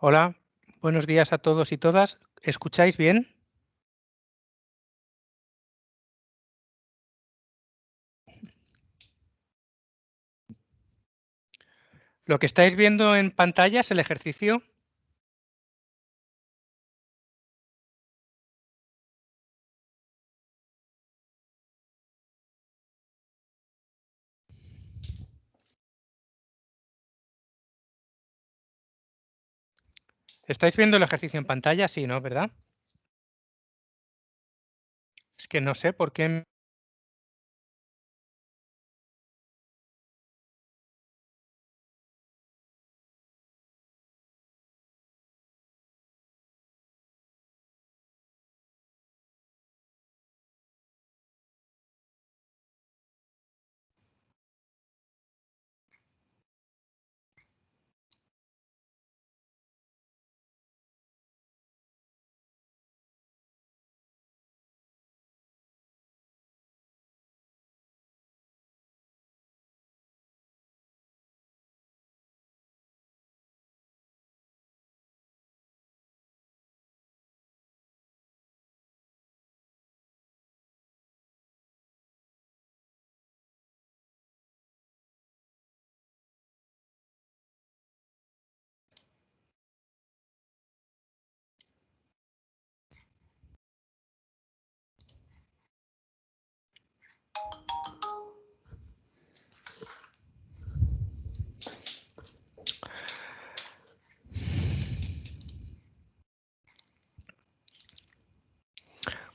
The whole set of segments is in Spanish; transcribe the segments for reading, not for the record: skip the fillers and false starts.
Hola, buenos días a todos y todas. ¿Escucháis bien? Lo que estáis viendo en pantalla es el ejercicio. ¿Estáis viendo el ejercicio en pantalla? Sí, ¿no? ¿Verdad? Es que no sé por qué.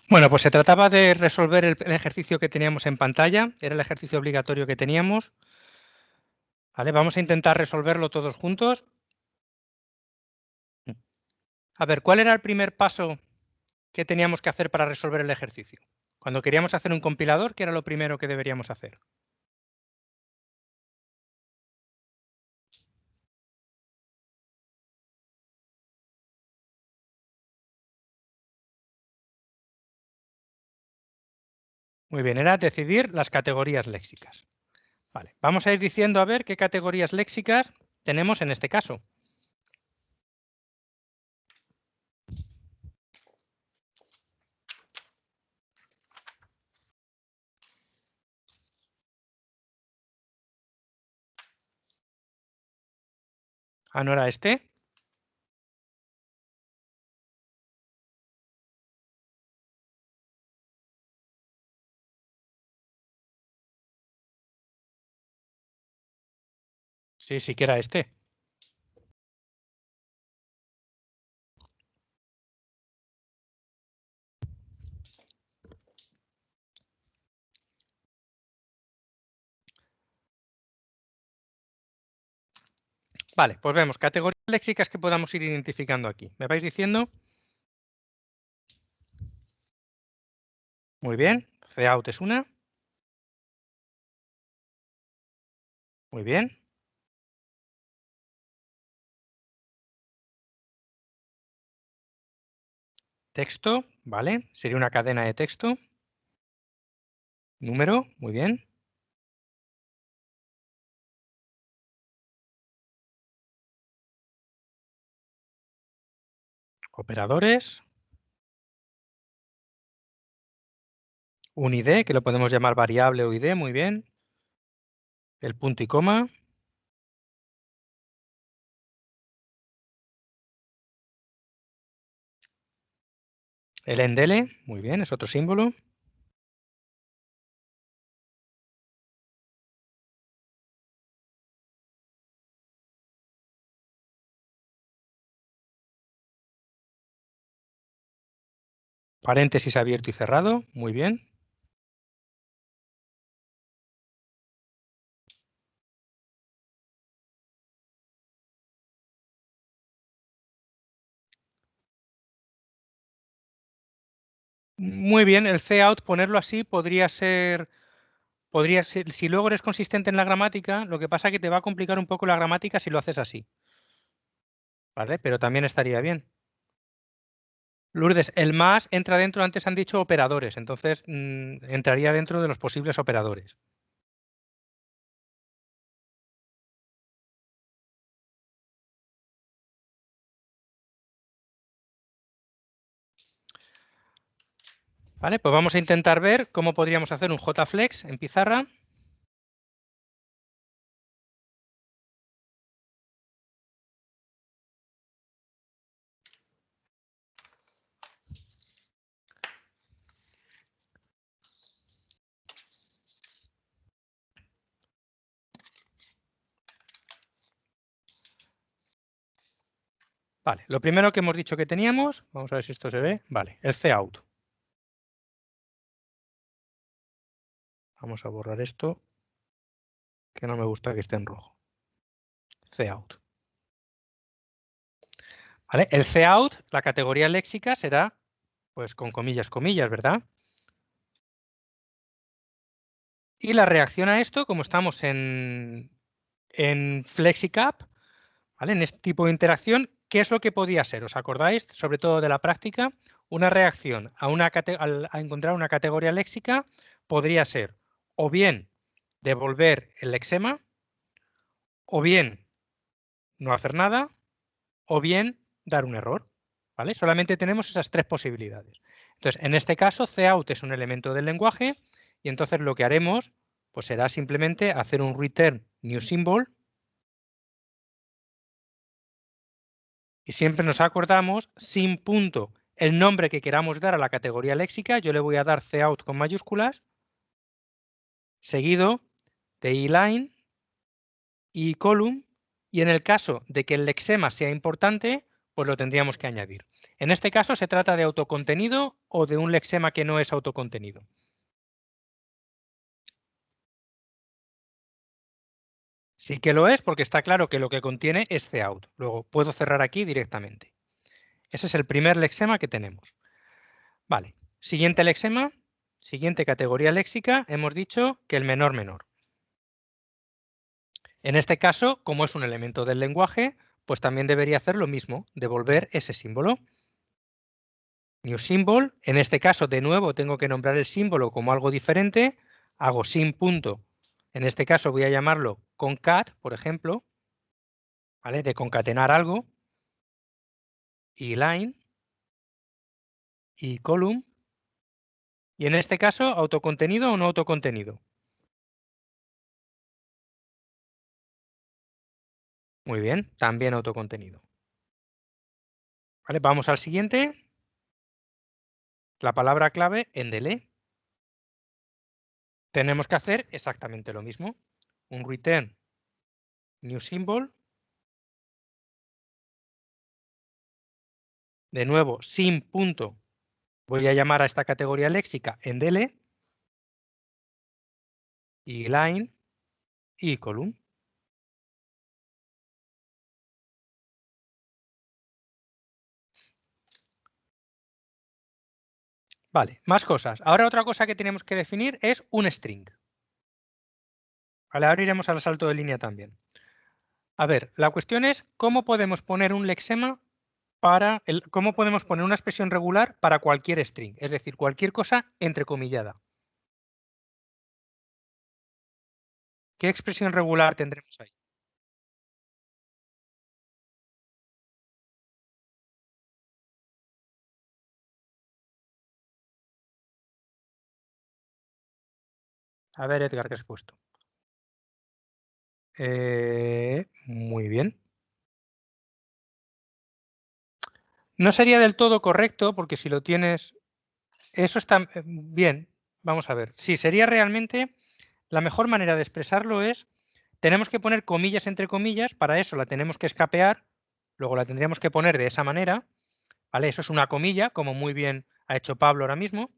Bueno, pues se trataba de resolver el ejercicio que teníamos en pantalla. Era el ejercicio obligatorio que teníamos. ¿Vale? Vamos a intentar resolverlo todos juntos. A ver, ¿cuál era el primer paso que teníamos que hacer para resolver el ejercicio? Cuando queríamos hacer un compilador, ¿qué era lo primero que deberíamos hacer? Muy bien, era decidir las categorías léxicas. Vale, vamos a ir diciendo a ver qué categorías léxicas tenemos en este caso. Ah, ¿no era este? Sí, sí que era este. Vale, pues vemos categorías léxicas que podamos ir identificando aquí. ¿Me vais diciendo? Muy bien, cout es una. Muy bien. Texto, vale, sería una cadena de texto. Número, muy bien. Operadores. Un ID, que lo podemos llamar variable o ID, muy bien. El punto y coma. El endele, muy bien, es otro símbolo. Paréntesis abierto y cerrado, muy bien. Muy bien, el cout, ponerlo así, podría ser, si luego eres consistente en la gramática, lo que pasa es que te va a complicar un poco la gramática si lo haces así. ¿Vale? Pero también estaría bien. Lourdes, el más entra dentro, antes han dicho operadores, entonces entraría dentro de los posibles operadores. Vale, pues vamos a intentar ver cómo podríamos hacer un JFlex en pizarra. Vale, lo primero que hemos dicho que teníamos, vamos a ver si esto se ve, vale, el cout. Vamos a borrar esto, que no me gusta que esté en rojo. Cout. ¿Vale? El cout, la categoría léxica será, pues con comillas, comillas, ¿verdad? Y la reacción a esto, como estamos en FlexiCap, ¿vale? En este tipo de interacción, ¿qué es lo que podía ser? ¿Os acordáis, sobre todo de la práctica? Una reacción a encontrar una categoría léxica podría ser o bien devolver el lexema, o bien no hacer nada, o bien dar un error. ¿Vale? Solamente tenemos esas tres posibilidades. Entonces, en este caso, cout es un elemento del lenguaje y entonces lo que haremos pues será simplemente hacer un return new symbol y siempre nos acordamos sin punto el nombre que queramos dar a la categoría léxica. Yo le voy a dar cout con mayúsculas, seguido de eLine y column, y en el caso de que el lexema sea importante, pues lo tendríamos que añadir. En este caso se trata de autocontenido o de un lexema que no es autocontenido. Sí que lo es porque está claro que lo que contiene es cout. Luego puedo cerrar aquí directamente. Ese es el primer lexema que tenemos. Vale, siguiente lexema, siguiente categoría léxica, hemos dicho que el menor menor. En este caso, como es un elemento del lenguaje, pues también debería hacer lo mismo, devolver ese símbolo. New symbol, en este caso de nuevo tengo que nombrar el símbolo como algo diferente, hago sin punto, en este caso voy a llamarlo concat, por ejemplo, ¿vale? De concatenar algo, y line, y column, y en este caso autocontenido o no autocontenido. Muy bien, también autocontenido. ¿Vale? Vamos al siguiente, la palabra clave en delay. Tenemos que hacer exactamente lo mismo, un return new symbol, de nuevo sin punto, voy a llamar a esta categoría léxica en DL, y line y column. Vale, más cosas. Ahora otra cosa que tenemos que definir es un string. Vale, ahora iremos al salto de línea también. A ver, la cuestión es cómo podemos poner un lexema cómo podemos poner una expresión regular para cualquier string, es decir, cualquier cosa entrecomillada. ¿Qué expresión regular tendremos ahí? A ver, Edgar, ¿qué has puesto? Muy bien. No sería del todo correcto porque si lo tienes, eso está bien. Vamos a ver. Sí, sería realmente la mejor manera de expresarlo es, tenemos que poner comillas entre comillas, para eso la tenemos que escapear, luego la tendríamos que poner de esa manera, ¿vale? Eso es una comilla, como muy bien ha hecho Pablo ahora mismo,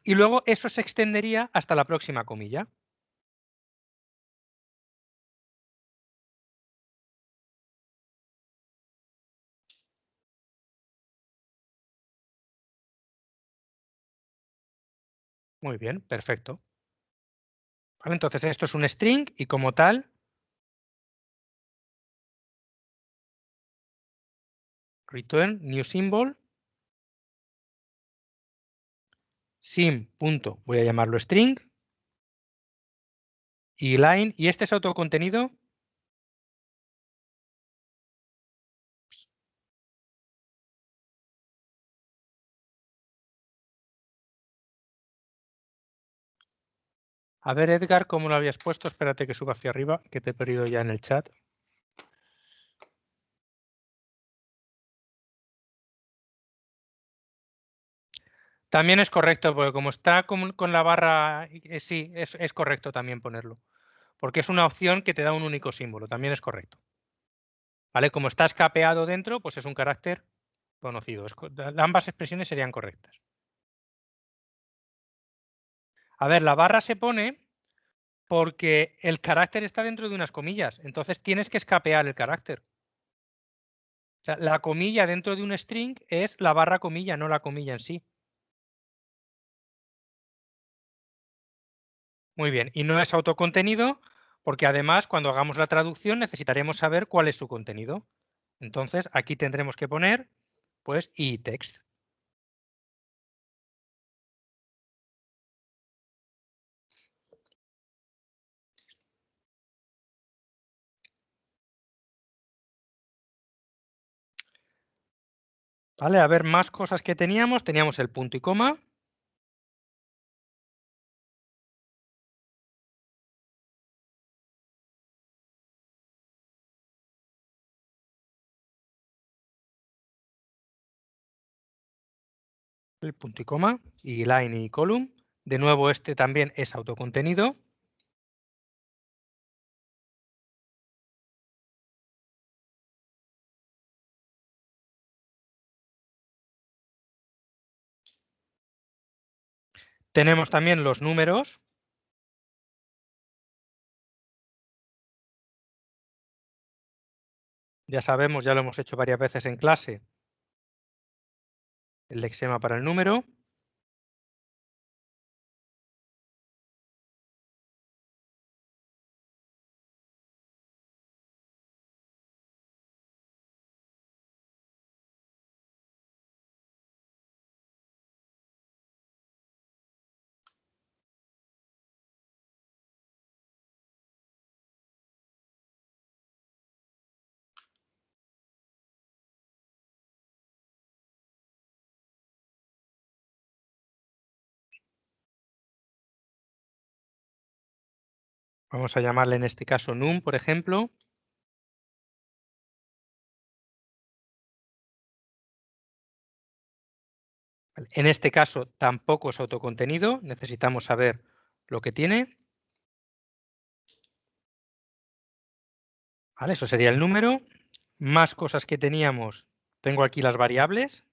y luego eso se extendería hasta la próxima comilla. Muy bien, perfecto. ¿Vale? Entonces esto es un string y como tal, return new symbol, sim. Voy a llamarlo string, y line, y este es autocontenido. A ver, Edgar, ¿cómo lo habías puesto? Espérate que suba hacia arriba, que te he perdido ya en el chat. También es correcto, porque como está con la barra, sí, es correcto también ponerlo. Porque es una opción que te da un único símbolo, también es correcto. ¿Vale? Como está escapeado dentro, pues es un carácter conocido. Ambas expresiones serían correctas. A ver, la barra se pone porque el carácter está dentro de unas comillas, entonces tienes que escapear el carácter. O sea, la comilla dentro de un string es la barra comilla, no la comilla en sí. Muy bien, y no es autocontenido porque además cuando hagamos la traducción necesitaremos saber cuál es su contenido. Entonces aquí tendremos que poner pues text. Vale, a ver más cosas que teníamos. Teníamos el punto y coma. El punto y coma y line y column. De nuevo este también es autocontenido. Tenemos también los números. Ya sabemos, ya lo hemos hecho varias veces en clase, el lexema para el número. Vamos a llamarle en este caso num, por ejemplo. En este caso tampoco es autocontenido, necesitamos saber lo que tiene. ¿Vale? Eso sería el número. Más cosas que teníamos. Tengo aquí las variables.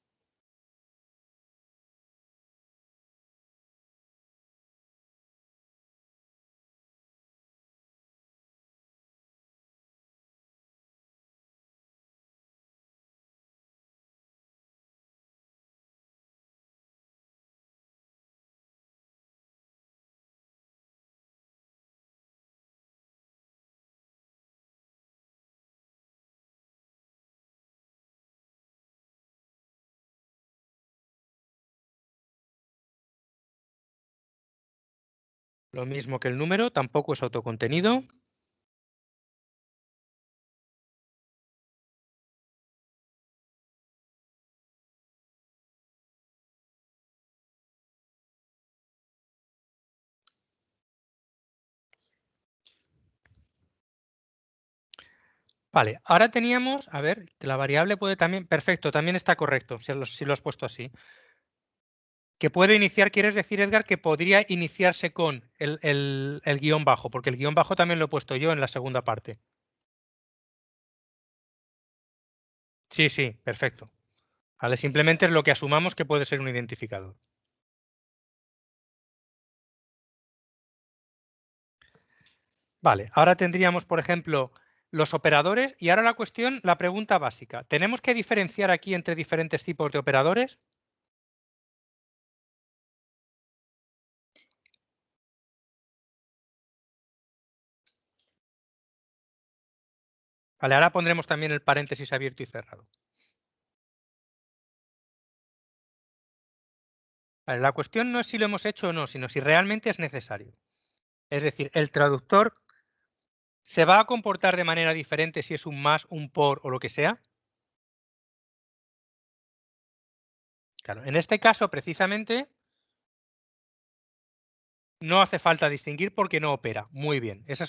Lo mismo que el número, tampoco es autocontenido. Vale, ahora teníamos, a ver, que la variable puede también, perfecto, también está correcto, si lo has puesto así. Que puede iniciar, quieres decir, Edgar, que podría iniciarse con el guión bajo, porque el guión bajo también lo he puesto yo en la segunda parte. Sí, sí, perfecto. Vale, simplemente es lo que asumamos que puede ser un identificador. Vale, ahora tendríamos, por ejemplo, los operadores y ahora la cuestión, la pregunta básica. ¿Tenemos que diferenciar aquí entre diferentes tipos de operadores? Vale, ahora pondremos también el paréntesis abierto y cerrado. Vale, la cuestión no es si lo hemos hecho o no, sino si realmente es necesario. Es decir, el traductor se va a comportar de manera diferente si es un más, un por o lo que sea. Claro, en este caso, precisamente, No hace falta distinguir porque no opera. Muy bien. Ese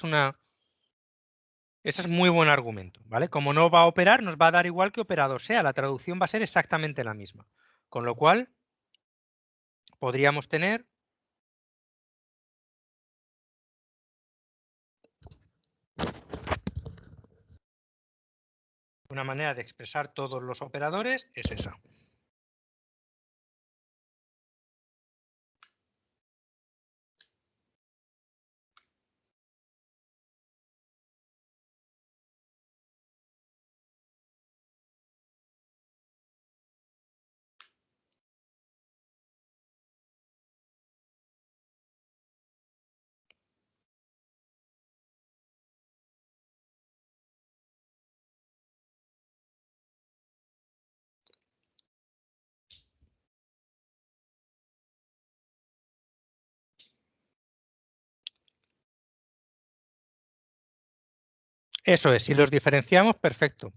es muy buen argumento, ¿vale? Como no va a operar, nos va a dar igual que operador sea. La traducción va a ser exactamente la misma. Con lo cual, podríamos tener una manera de expresar todos los operadores, es esa. Eso es, si los diferenciamos, perfecto.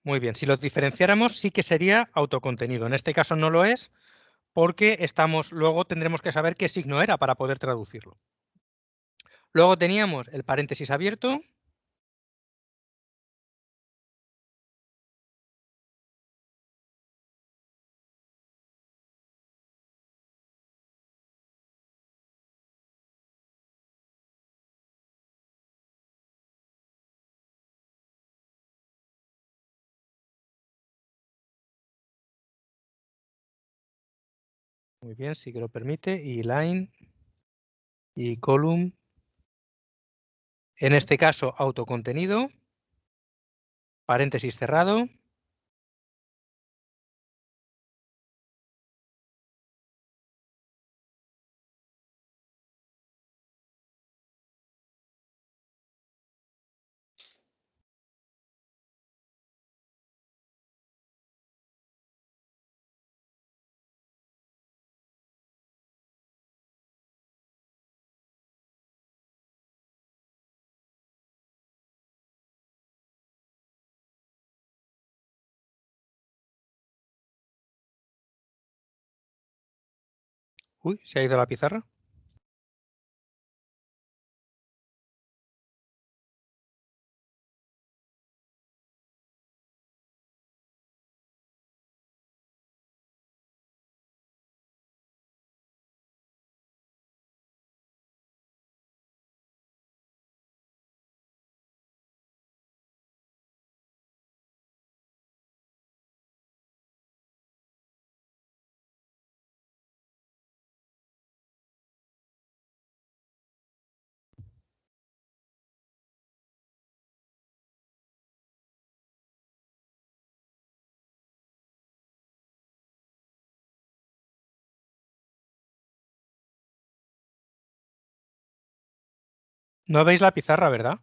Muy bien, si los diferenciáramos sí que sería autocontenido. En este caso no lo es porque luego tendremos que saber qué signo era para poder traducirlo. Luego teníamos el paréntesis abierto. Muy bien, sí que lo permite. Y line y column. En este caso, autocontenido. Paréntesis cerrado. Uy, se ha ido la pizarra. No veis la pizarra, ¿verdad?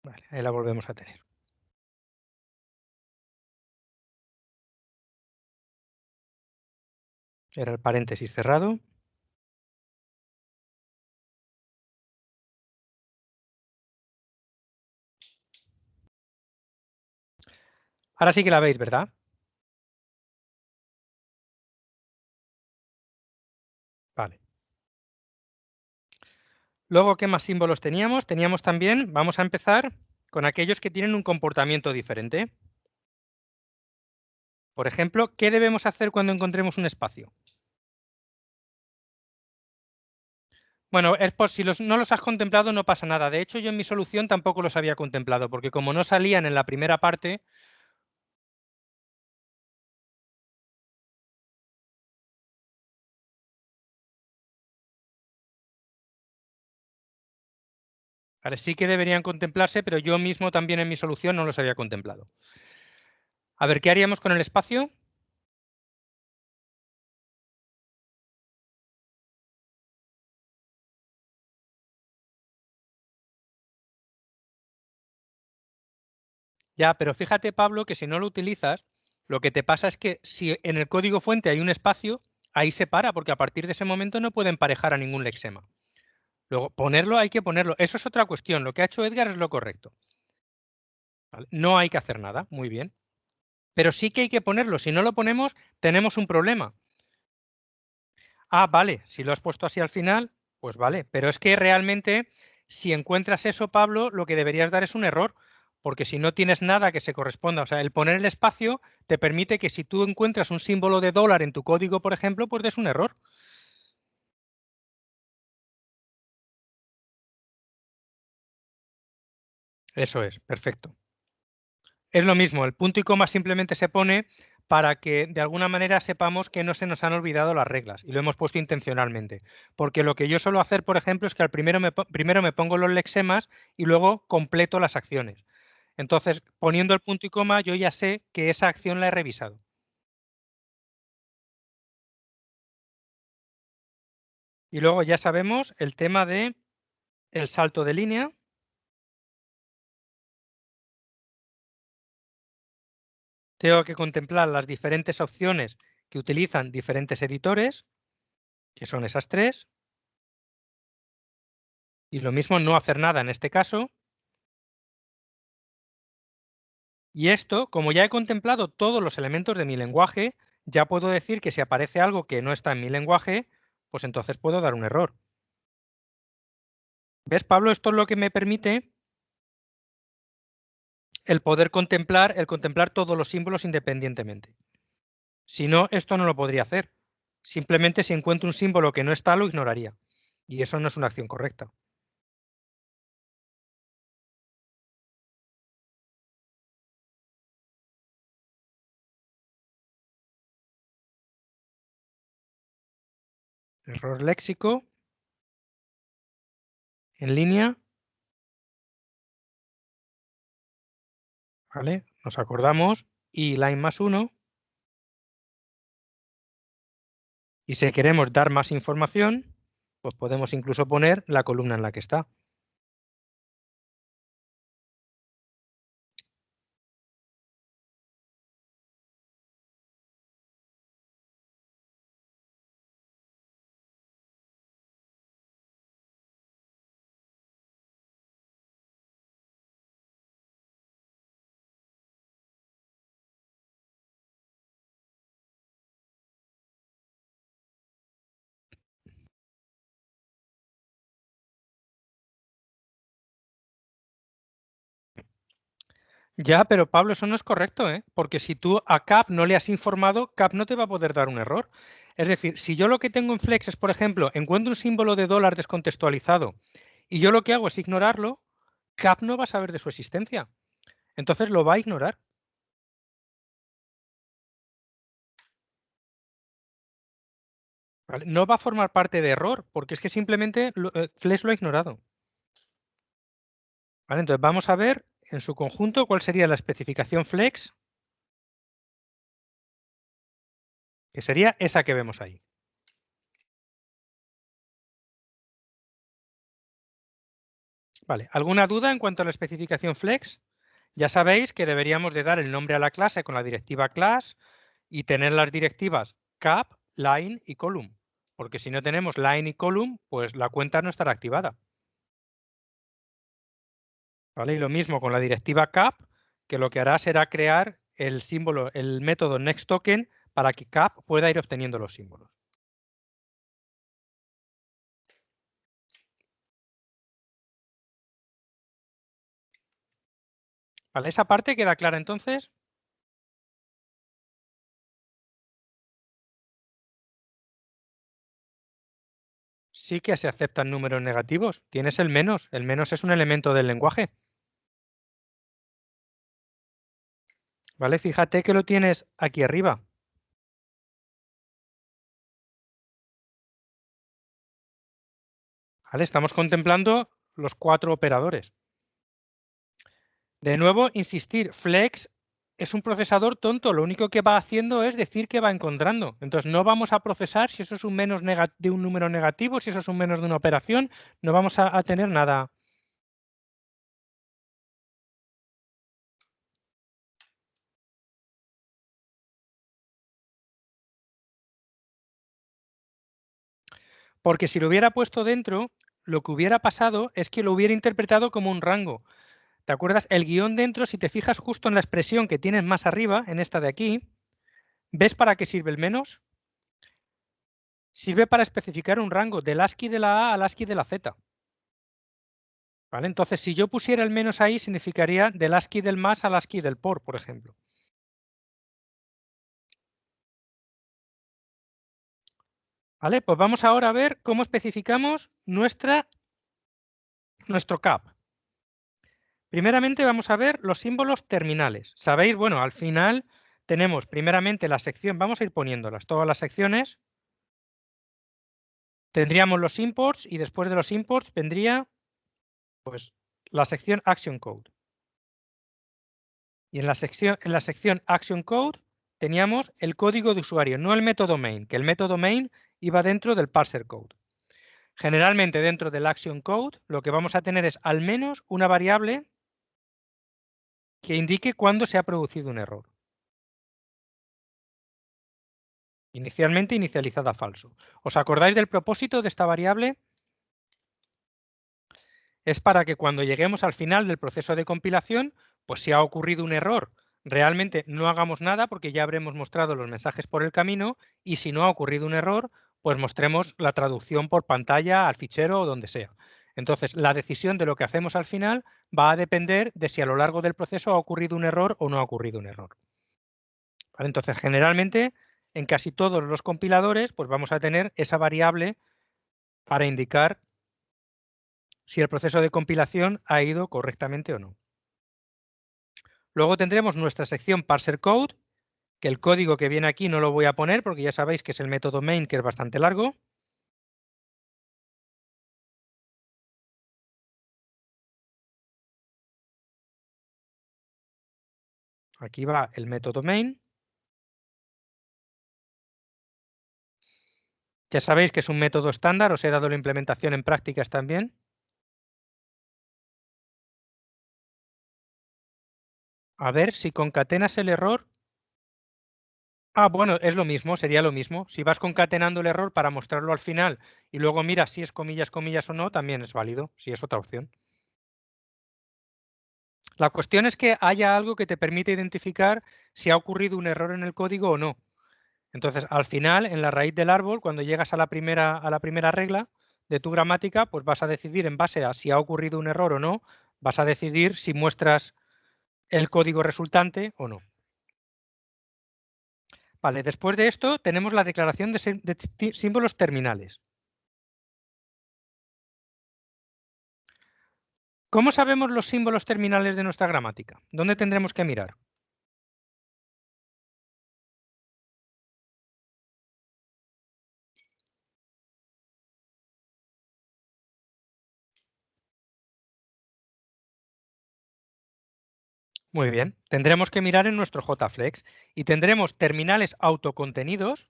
Vale, ahí la volvemos a tener. Era el paréntesis cerrado. Ahora sí que la veis, ¿verdad? Vale. Luego, ¿qué más símbolos teníamos? Teníamos también, vamos a empezar con aquellos que tienen un comportamiento diferente. Por ejemplo, ¿qué debemos hacer cuando encontremos un espacio? Bueno, es por si no los has contemplado no pasa nada. De hecho, yo en mi solución tampoco los había contemplado, porque como no salían en la primera parte, Vale, sí que deberían contemplarse, pero yo mismo también en mi solución no los había contemplado. A ver, ¿qué haríamos con el espacio? Ya, pero fíjate, Pablo, que si no lo utilizas, lo que te pasa es que si en el código fuente hay un espacio, ahí se para, porque a partir de ese momento no puede emparejar a ningún lexema. Luego, ponerlo hay que ponerlo. Eso es otra cuestión. Lo que ha hecho Edgar es lo correcto. ¿Vale? No hay que hacer nada. Muy bien. Pero sí que hay que ponerlo. Si no lo ponemos, tenemos un problema. Ah, vale. Si lo has puesto así al final, pues vale. Pero es que realmente, si encuentras eso, Pablo, lo que deberías dar es un error. Porque si no tienes nada que se corresponda, o sea, el poner el espacio te permite que si tú encuentras un símbolo de dólar en tu código, por ejemplo, pues des un error. Eso es, perfecto. Es lo mismo, el punto y coma simplemente se pone para que de alguna manera sepamos que no se nos han olvidado las reglas y lo hemos puesto intencionalmente. Porque lo que yo suelo hacer, por ejemplo, es que al primero me pongo los lexemas y luego completo las acciones. Entonces, poniendo el punto y coma, yo ya sé que esa acción la he revisado. Y luego ya sabemos el tema de el salto de línea. Tengo que contemplar las diferentes opciones que utilizan diferentes editores, que son esas tres. Y lo mismo no hacer nada en este caso. Y esto, como ya he contemplado todos los elementos de mi lenguaje, ya puedo decir que si aparece algo que no está en mi lenguaje, pues entonces puedo dar un error. ¿Ves, Pablo? Esto es lo que me permite el poder contemplar, todos los símbolos independientemente. Si no, esto no lo podría hacer. Simplemente si encuentro un símbolo que no está, lo ignoraría. Y eso no es una acción correcta. Error léxico en línea. ¿Vale? Nos acordamos. Y line más 1. Y si queremos dar más información, pues podemos incluso poner la columna en la que está. Ya, pero Pablo, eso no es correcto, ¿eh? Porque si tú a CAP no le has informado, CAP no te va a poder dar un error. Es decir, si yo lo que tengo en Flex es, por ejemplo, encuentro un símbolo de dólar descontextualizado y yo lo que hago es ignorarlo, CAP no va a saber de su existencia. Entonces lo va a ignorar. ¿Vale? No va a formar parte de error, porque es que simplemente Flex lo ha ignorado. ¿Vale? Entonces vamos a ver en su conjunto cuál sería la especificación Flex, que sería esa que vemos ahí. Vale, ¿alguna duda en cuanto a la especificación Flex? Ya sabéis que deberíamos de dar el nombre a la clase con la directiva class y tener las directivas cap, line y column. Porque si no tenemos line y column, pues la cuenta no estará activada. ¿Vale? Y lo mismo con la directiva cap, que lo que hará será crear el símbolo, el método nextToken para que cap pueda ir obteniendo los símbolos. ¿Vale? ¿Esa parte queda clara entonces? Sí que se aceptan números negativos. Tienes el menos. El menos es un elemento del lenguaje. ¿Vale? Fíjate que lo tienes aquí arriba. ¿Vale? Estamos contemplando los 4 operadores. De nuevo, insistir, flex es un procesador tonto, lo único que va haciendo es decir que va encontrando. Entonces no vamos a procesar si eso es un menos de un número negativo, si eso es un menos de una operación, no vamos a tener nada. Porque si lo hubiera puesto dentro, lo que hubiera pasado es que lo hubiera interpretado como un rango. ¿Te acuerdas? El guión dentro, si te fijas justo en la expresión que tienes más arriba, en esta de aquí, ¿ves para qué sirve el menos? Sirve para especificar un rango del ASCII de la A al ASCII de la Z. ¿Vale? Entonces, si yo pusiera el menos ahí, significaría del ASCII del más al ASCII del por ejemplo. ¿Vale? Pues vamos ahora a ver cómo especificamos nuestro CAP. Primeramente vamos a ver los símbolos terminales. Sabéis, bueno, al final tenemos primeramente la sección, vamos a ir poniéndolas, todas las secciones. Tendríamos los imports y después de los imports vendría pues, la sección Action Code. Y en la sección Action Code teníamos el código de usuario, no el método main, que el método main iba dentro del parser code. Generalmente dentro del Action Code lo que vamos a tener es al menos una variable que indique cuándo se ha producido un error. Inicialmente inicializada falso. ¿Os acordáis del propósito de esta variable? Es para que cuando lleguemos al final del proceso de compilación, pues si ha ocurrido un error, realmente no hagamos nada porque ya habremos mostrado los mensajes por el camino y si no ha ocurrido un error, pues mostremos la traducción por pantalla al fichero o donde sea. Entonces, la decisión de lo que hacemos al final va a depender de si a lo largo del proceso ha ocurrido un error o no ha ocurrido un error. ¿Vale? Entonces, generalmente, en casi todos los compiladores, pues vamos a tener esa variable para indicar si el proceso de compilación ha ido correctamente o no. Luego tendremos nuestra sección parser code, que el código que viene aquí no lo voy a poner porque ya sabéis que es el método main, que es bastante largo. Aquí va el método main. Ya sabéis que es un método estándar, os he dado la implementación en prácticas también. A ver si concatenas el error. Ah, bueno, es lo mismo, sería lo mismo. Si vas concatenando el error para mostrarlo al final y luego miras si es comillas, comillas o no, también es válido, si es otra opción. La cuestión es que haya algo que te permite identificar si ha ocurrido un error en el código o no. Entonces, al final, en la raíz del árbol, cuando llegas a la primera regla de tu gramática, pues vas a decidir en base a si ha ocurrido un error o no, vas a decidir si muestras el código resultante o no. Vale, después de esto tenemos la declaración de símbolos terminales. ¿Cómo sabemos los símbolos terminales de nuestra gramática? ¿Dónde tendremos que mirar? Muy bien, tendremos que mirar en nuestro JFlex y tendremos terminales autocontenidos.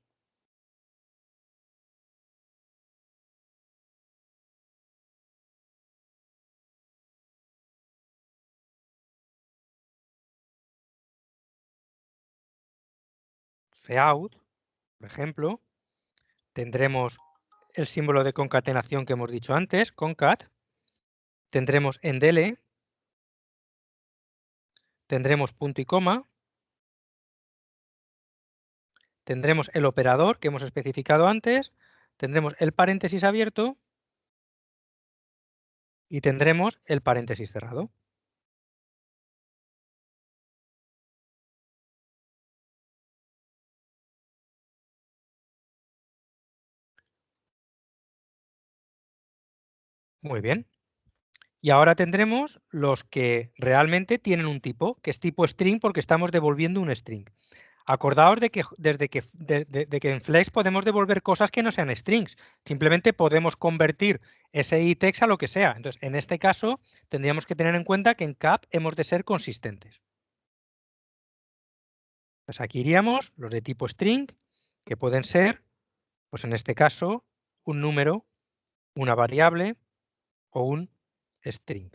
Cout, por ejemplo, tendremos el símbolo de concatenación que hemos dicho antes, concat, tendremos endele, tendremos punto y coma, tendremos el operador que hemos especificado antes, tendremos el paréntesis abierto y tendremos el paréntesis cerrado. Muy bien. Y ahora tendremos los que realmente tienen un tipo, que es tipo string porque estamos devolviendo un string. Acordaos de que de que en Flex podemos devolver cosas que no sean strings. Simplemente podemos convertir ese itext a lo que sea. Entonces, en este caso, tendríamos que tener en cuenta que en cap hemos de ser consistentes. Pues aquí iríamos los de tipo string, que pueden ser, pues en este caso, un número, una variable o un string.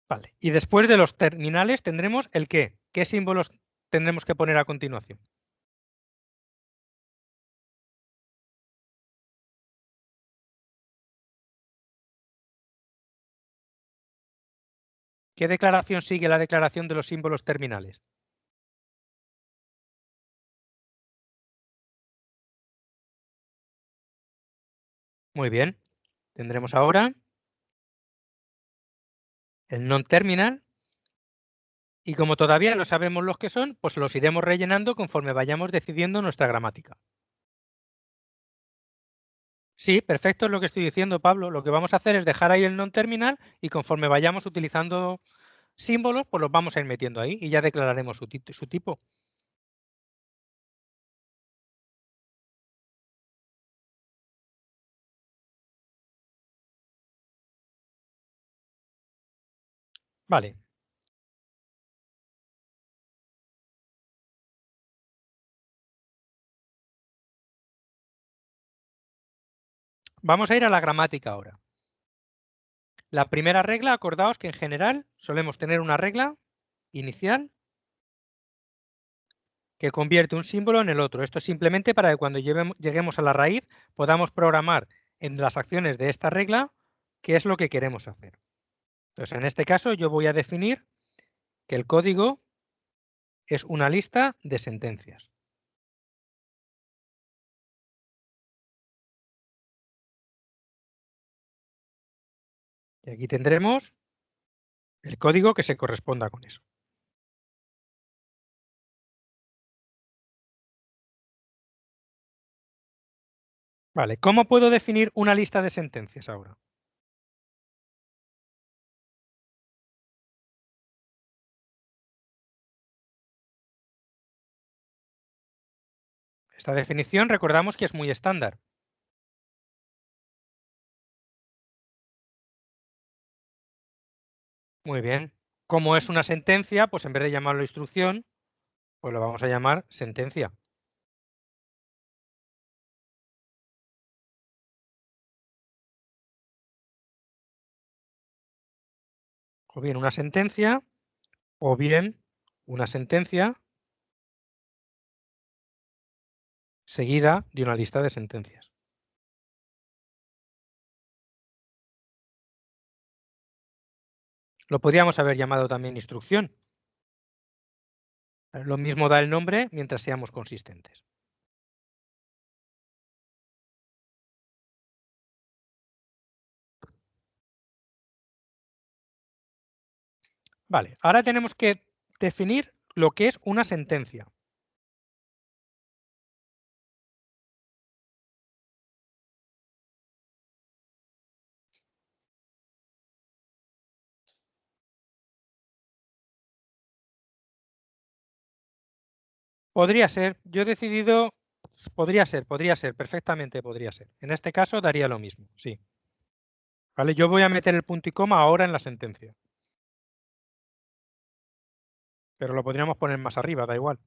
Vale. Y después de los terminales tendremos el qué. ¿Qué símbolos tendremos que poner a continuación? ¿Qué declaración sigue la declaración de los símbolos terminales? Muy bien. Tendremos ahora el non-terminal y como todavía no sabemos los que son, pues los iremos rellenando conforme vayamos decidiendo nuestra gramática. Sí, perfecto, es lo que estoy diciendo, Pablo. Lo que vamos a hacer es dejar ahí el non-terminal y conforme vayamos utilizando símbolos, pues los vamos a ir metiendo ahí y ya declararemos su tipo. Vale, vamos a ir a la gramática ahora. La primera regla, acordaos que en general solemos tener una regla inicial que convierte un símbolo en el otro. Esto es simplemente para que cuando lleguemos a la raíz podamos programar en las acciones de esta regla qué es lo que queremos hacer. Entonces, en este caso yo voy a definir que el código es una lista de sentencias. Y aquí tendremos el código que se corresponda con eso. Vale, ¿cómo puedo definir una lista de sentencias ahora? Esta definición recordamos que es muy estándar. Muy bien. Como es una sentencia, pues en vez de llamarlo instrucción, pues lo vamos a llamar sentencia. O bien una sentencia, o bien una sentencia seguida de una lista de sentencias. Lo podríamos haber llamado también instrucción. Lo mismo da el nombre mientras seamos consistentes. Vale, ahora tenemos que definir lo que es una sentencia. Podría ser, yo he decidido, podría ser, perfectamente podría ser. En este caso daría lo mismo, sí. Vale, yo voy a meter el punto y coma ahora en la sentencia. Pero lo podríamos poner más arriba, da igual.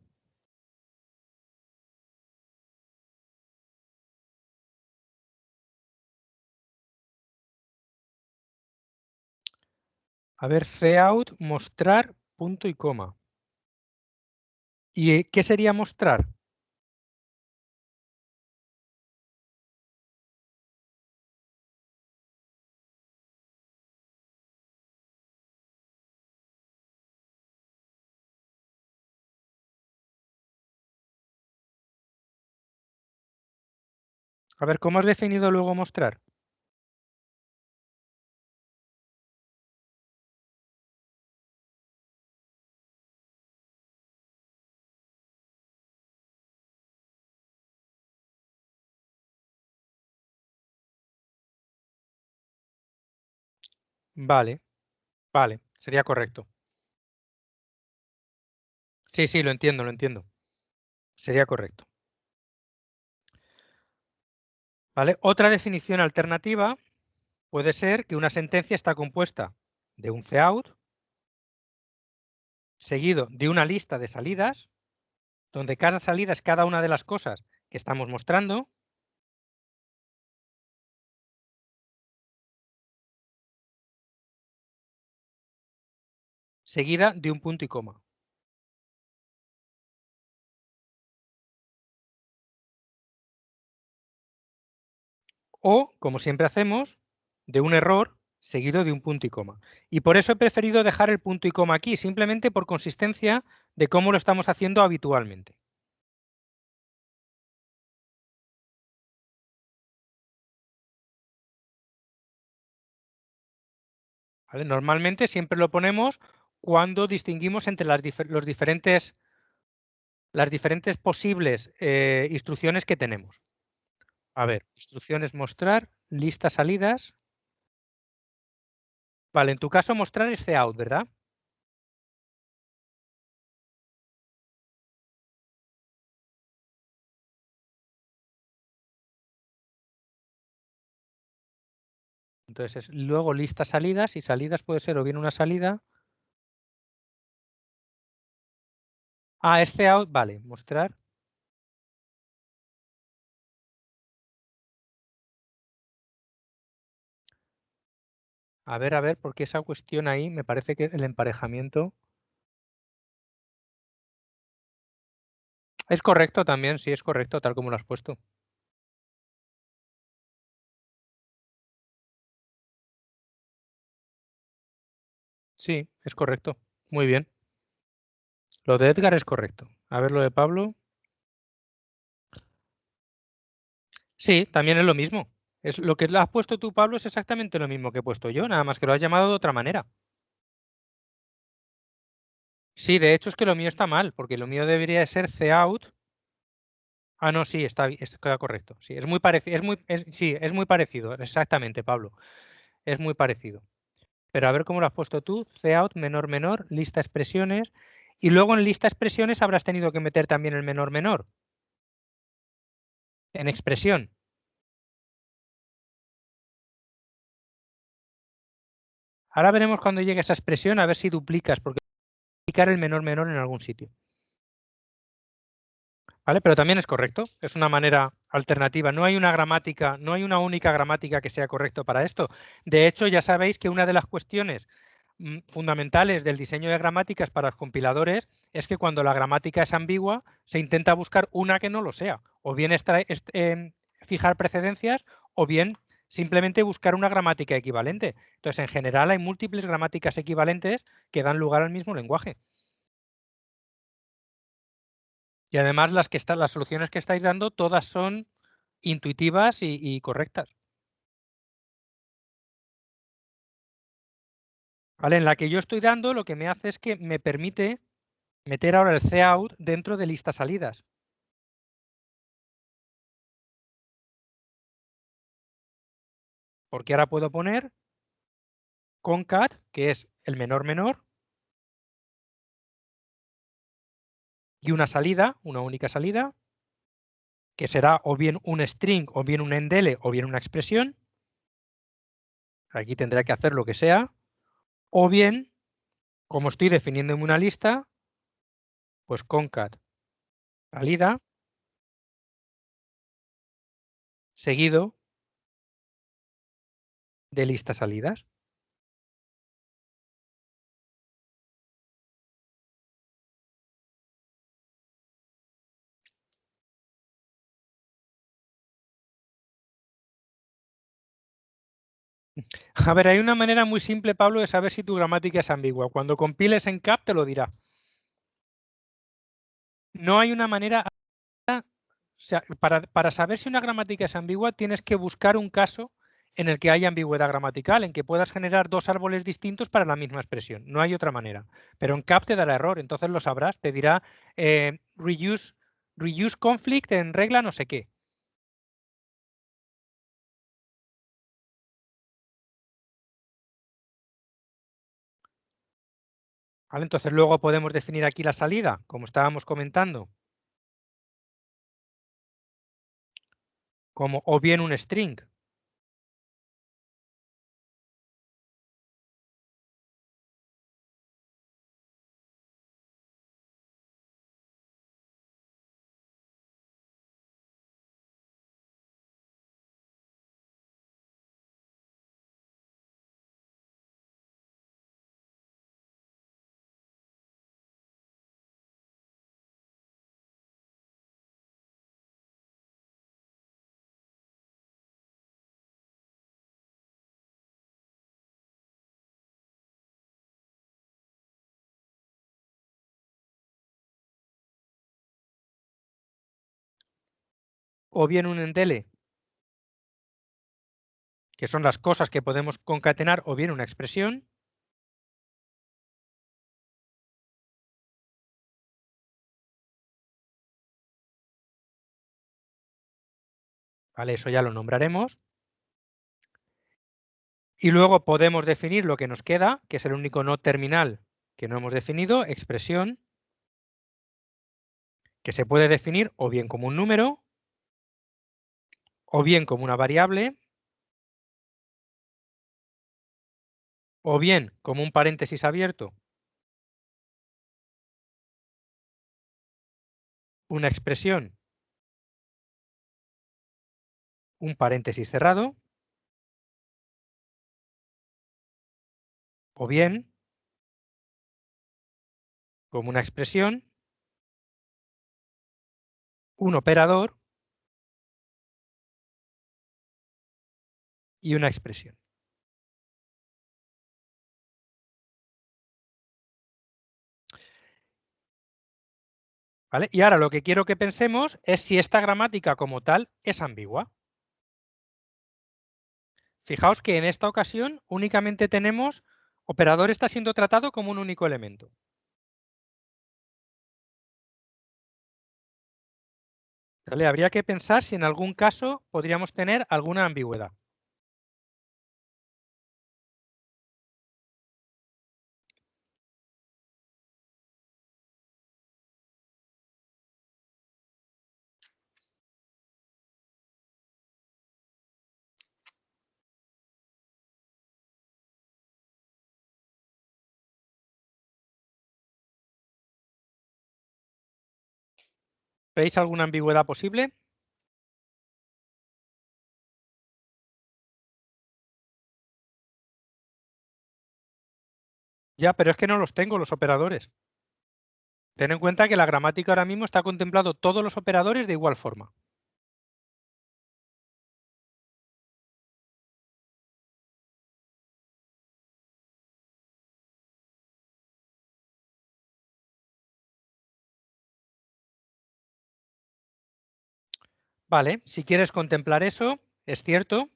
A ver, cout, mostrar, punto y coma. ¿Y qué sería mostrar? A ver, ¿cómo has definido luego mostrar? Vale, vale, sería correcto. Sí, sí, lo entiendo, lo entiendo. Sería correcto. ¿Vale? Otra definición alternativa puede ser que una sentencia está compuesta de un cout seguido de una lista de salidas, donde cada salida es cada una de las cosas que estamos mostrando, seguida de un punto y coma. O, como siempre hacemos, de un error seguido de un punto y coma. Y por eso he preferido dejar el punto y coma aquí, simplemente por consistencia de cómo lo estamos haciendo habitualmente. ¿Vale? Normalmente siempre lo ponemos cuando distinguimos entre las diferentes posibles instrucciones que tenemos. A ver, instrucciones mostrar, lista salidas. Vale, en tu caso mostrar es cout, ¿verdad? Entonces, luego lista salidas y salidas puede ser o bien una salida. Ah, es cout, vale, mostrar. A ver, porque esa cuestión ahí me parece que el emparejamiento. Es correcto también, sí, es correcto, tal como lo has puesto. Sí, es correcto. Muy bien. Lo de Edgar es correcto. A ver lo de Pablo. Sí, también es lo mismo. Es lo que has puesto tú, Pablo, es exactamente lo mismo que he puesto yo, nada más que lo has llamado de otra manera. Sí, de hecho es que lo mío está mal, porque lo mío debería de ser cout. Ah, no, sí, está correcto. Sí, es muy parecido, sí, es muy parecido, exactamente, Pablo. Es muy parecido. Pero a ver cómo lo has puesto tú. Cout, menor, menor, lista expresiones. Y luego en lista expresiones habrás tenido que meter también el menor, menor. En expresión. Ahora veremos cuando llegue esa expresión a ver si duplicas, porque duplicar el menor, menor en algún sitio. ¿Vale? Pero también es correcto, es una manera alternativa. No hay una gramática, no hay una única gramática que sea correcto para esto. De hecho, ya sabéis que una de las cuestiones fundamentales del diseño de gramáticas para los compiladores es que cuando la gramática es ambigua se intenta buscar una que no lo sea, o bien fijar precedencias o bien simplemente buscar una gramática equivalente. Entonces, en general hay múltiples gramáticas equivalentes que dan lugar al mismo lenguaje. Y además las soluciones que estáis dando todas son intuitivas y correctas. ¿Vale? En la que yo estoy dando lo que me hace es que me permite meter ahora el cout dentro de lista salidas. Porque ahora puedo poner concat, que es el menor menor, y una salida, una única salida, que será o bien un string, o bien un endele, o bien una expresión. Aquí tendré que hacer lo que sea. O bien, como estoy definiendo en una lista, pues concat salida seguido de lista salidas. A ver, hay una manera muy simple, Pablo, de saber si tu gramática es ambigua. Cuando compiles en CAP te lo dirá. No hay una manera. O sea, para saber si una gramática es ambigua, tienes que buscar un caso en el que haya ambigüedad gramatical, en que puedas generar dos árboles distintos para la misma expresión. No hay otra manera. Pero en CAP te dará error, entonces lo sabrás. Te dirá reuse conflict en regla no sé qué. ¿Vale? Entonces luego podemos definir aquí la salida, como estábamos comentando, como o bien un string o bien un endele, que son las cosas que podemos concatenar, o bien una expresión. ¿Vale? Eso ya lo nombraremos. Y luego podemos definir lo que nos queda, que es el único no terminal que no hemos definido, expresión, que se puede definir o bien como un número, o bien como una variable, o bien como un paréntesis abierto, una expresión, un paréntesis cerrado, o bien como una expresión, un operador y una expresión. ¿Vale? Y ahora lo que quiero que pensemos es si esta gramática como tal es ambigua. Fijaos que en esta ocasión únicamente tenemos operador está siendo tratado como un único elemento. ¿Vale? Habría que pensar si en algún caso podríamos tener alguna ambigüedad. ¿Veis alguna ambigüedad posible? Ya, pero es que no los tengo los operadores. Ten en cuenta que la gramática ahora mismo está contemplando todos los operadores de igual forma. Vale, si quieres contemplar eso, es cierto.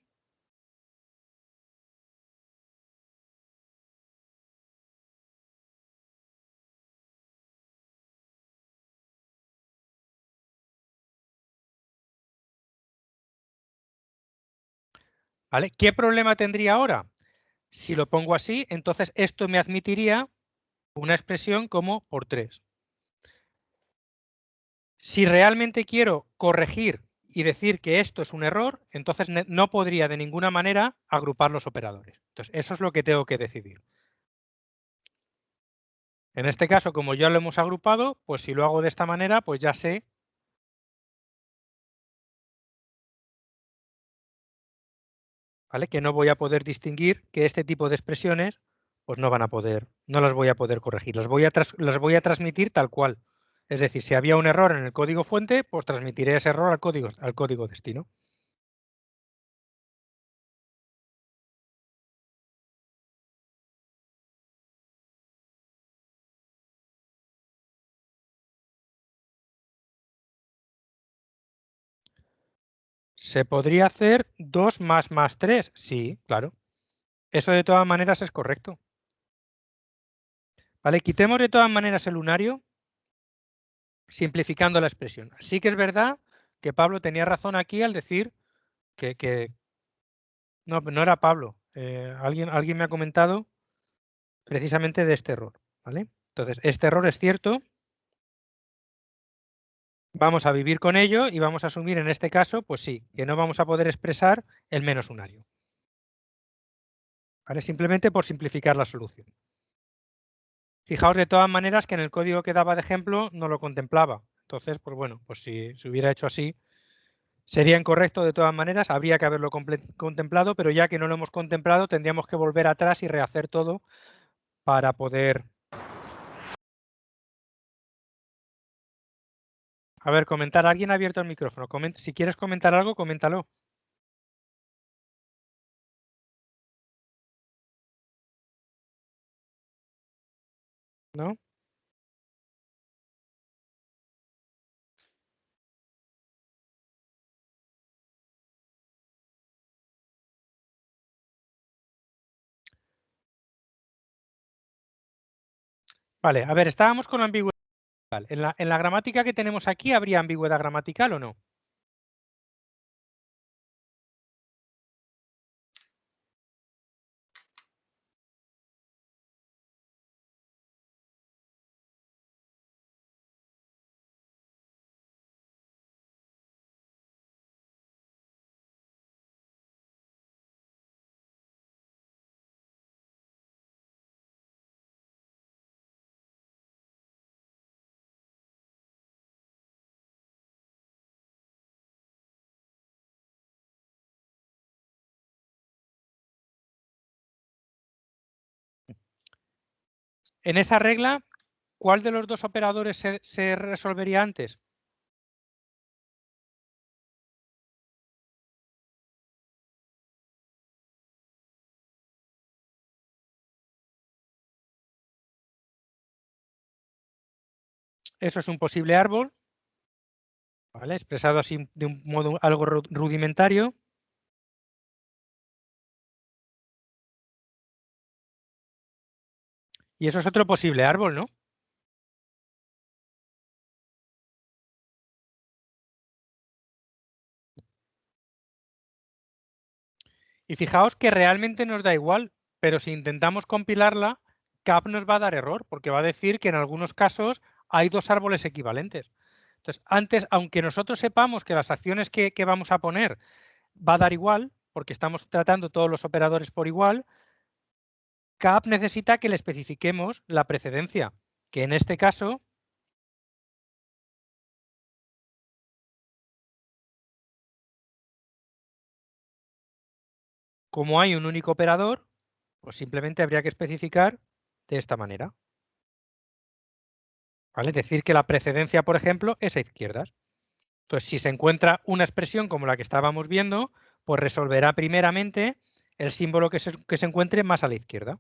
¿Vale? ¿Qué problema tendría ahora? Si lo pongo así, entonces esto me admitiría una expresión como por 3. Si realmente quiero corregir y decir que esto es un error, entonces no podría de ninguna manera agrupar los operadores. Entonces, eso es lo que tengo que decidir. En este caso, como ya lo hemos agrupado, pues si lo hago de esta manera, pues ya sé, ¿vale?, que no voy a poder distinguir que este tipo de expresiones pues no van a poder, no las voy a poder corregir, las voy a transmitir tal cual. Es decir, si había un error en el código fuente, pues transmitiré ese error al código destino. ¿Se podría hacer 2 más 3? Sí, claro. Eso de todas maneras es correcto. Vale, quitemos de todas maneras el lunario, simplificando la expresión. Sí que es verdad que Pablo tenía razón aquí al decir que no, no era Pablo. Alguien me ha comentado precisamente de este error. ¿Vale? Entonces, este error es cierto. Vamos a vivir con ello y vamos a asumir en este caso, pues sí, que no vamos a poder expresar el menos unario. ¿Vale? Simplemente por simplificar la solución. Fijaos de todas maneras que en el código que daba de ejemplo no lo contemplaba. Entonces, pues bueno, pues si se hubiera hecho así, sería incorrecto de todas maneras, habría que haberlo contemplado, pero ya que no lo hemos contemplado, tendríamos que volver atrás y rehacer todo para poder... A ver, comentar. ¿Alguien ha abierto el micrófono? Si quieres comentar algo, coméntalo. ¿No? Vale, a ver, estábamos con la ambigüedad. En la gramática que tenemos aquí, ¿habría ambigüedad gramatical o no? En esa regla, ¿cuál de los dos operadores se resolvería antes? Eso es un posible árbol, ¿vale? Expresado así de un modo algo rudimentario. Y eso es otro posible árbol, ¿no? Y fijaos que realmente nos da igual, pero si intentamos compilarla, CAP nos va a dar error, porque va a decir que en algunos casos hay dos árboles equivalentes. Entonces, antes, aunque nosotros sepamos que las acciones que vamos a poner va a dar igual, porque estamos tratando todos los operadores por igual, CAP necesita que le especifiquemos la precedencia, que en este caso, como hay un único operador, pues simplemente habría que especificar de esta manera. ¿Vale? Decir que la precedencia, por ejemplo, es a izquierdas. Entonces, si se encuentra una expresión como la que estábamos viendo, pues resolverá primeramente el símbolo que se encuentre más a la izquierda.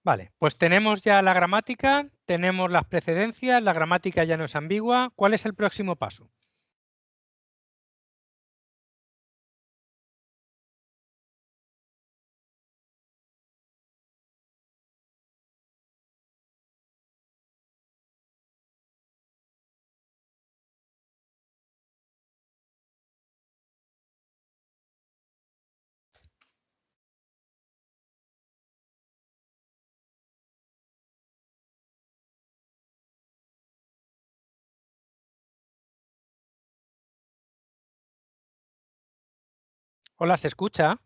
Vale, pues tenemos ya la gramática, tenemos las precedencias, la gramática ya no es ambigua. ¿Cuál es el próximo paso? Hola, ¿se escucha?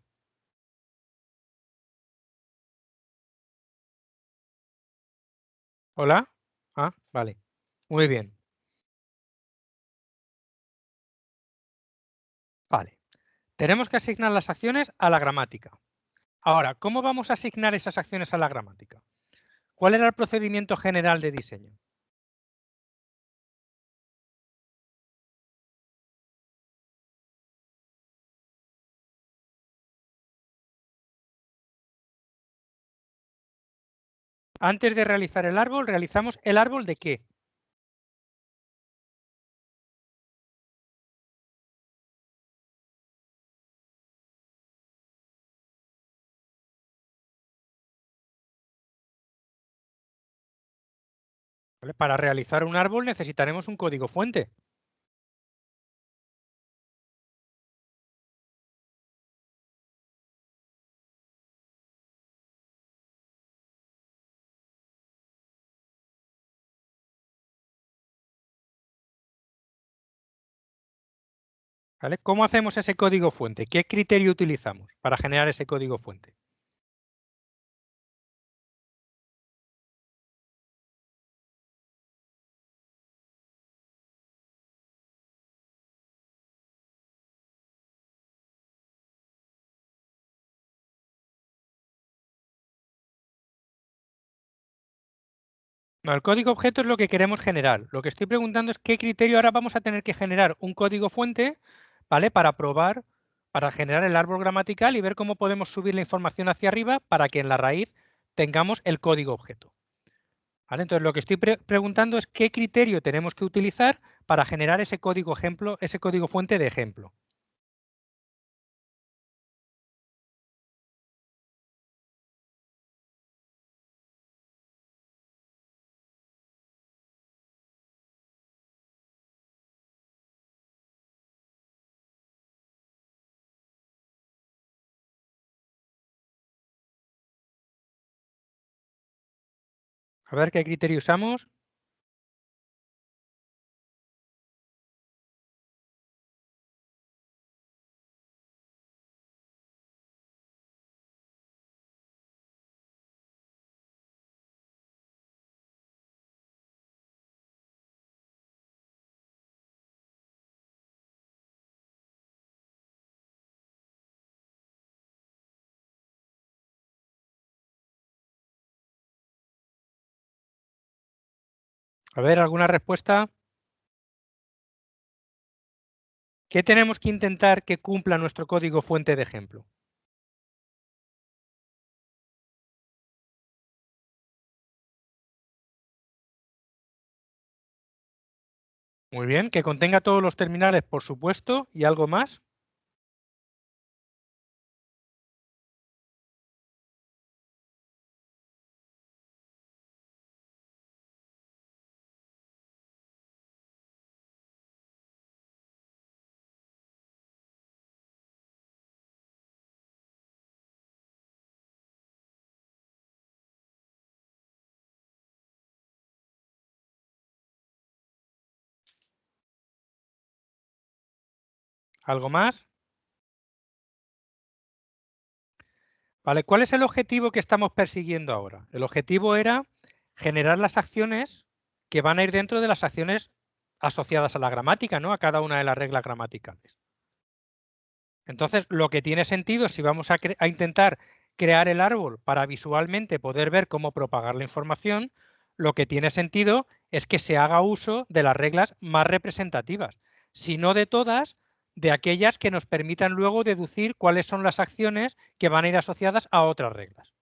Hola. Ah, vale. Muy bien. Vale. Tenemos que asignar las acciones a la gramática. Ahora, ¿cómo vamos a asignar esas acciones a la gramática? ¿Cuál era el procedimiento general de diseño? Antes de realizar el árbol, realizamos el árbol ¿de qué? ¿Vale? Para realizar un árbol necesitaremos un código fuente. ¿Vale? ¿Cómo hacemos ese código fuente? ¿Qué criterio utilizamos para generar ese código fuente? No, el código objeto es lo que queremos generar. Lo que estoy preguntando es qué criterio ahora vamos a tener que generar un código fuente, ¿vale? Para probar, para generar el árbol gramatical y ver cómo podemos subir la información hacia arriba para que en la raíz tengamos el código objeto. ¿Vale? Entonces, lo que estoy preguntando es qué criterio tenemos que utilizar para generar ese código ejemplo, ese código fuente de ejemplo. A ver qué criterio usamos. A ver, ¿alguna respuesta? ¿Qué tenemos que intentar que cumpla nuestro código fuente de ejemplo? Muy bien, que contenga todos los terminales, por supuesto, y algo más. ¿Algo más? Vale, ¿cuál es el objetivo que estamos persiguiendo ahora? El objetivo era generar las acciones que van a ir dentro de las acciones asociadas a la gramática, ¿no? A cada una de las reglas gramaticales. Entonces, lo que tiene sentido, si vamos a intentar crear el árbol para visualmente poder ver cómo propagar la información, lo que tiene sentido es que se haga uso de las reglas más representativas, si no de todas, de aquellas que nos permitan luego deducir cuáles son las acciones que van a ir asociadas a otras reglas.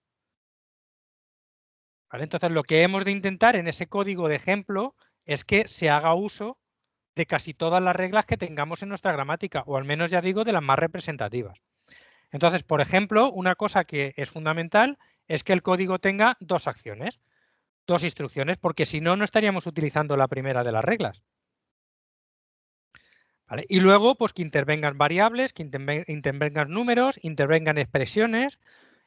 ¿Vale? Entonces, lo que hemos de intentar en ese código de ejemplo es que se haga uso de casi todas las reglas que tengamos en nuestra gramática, o al menos ya digo, de las más representativas. Entonces, por ejemplo, una cosa que es fundamental es que el código tenga dos acciones, dos instrucciones, porque si no, no estaríamos utilizando la primera de las reglas. ¿Vale? Y luego, pues que intervengan variables, que intervengan números, intervengan expresiones,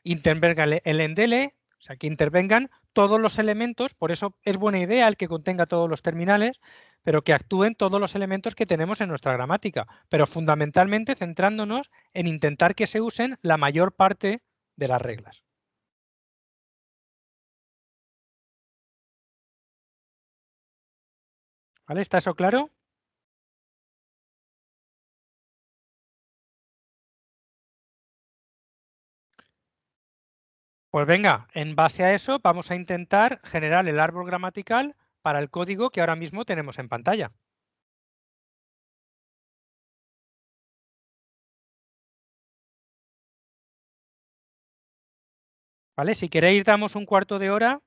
intervenga el endele, o sea, que intervengan todos los elementos, por eso es buena idea el que contenga todos los terminales, pero que actúen todos los elementos que tenemos en nuestra gramática, pero fundamentalmente centrándonos en intentar que se usen la mayor parte de las reglas. ¿Vale? ¿Está eso claro? Pues venga, en base a eso vamos a intentar generar el árbol gramatical para el código que ahora mismo tenemos en pantalla. ¿Vale? Si queréis damos un cuarto de hora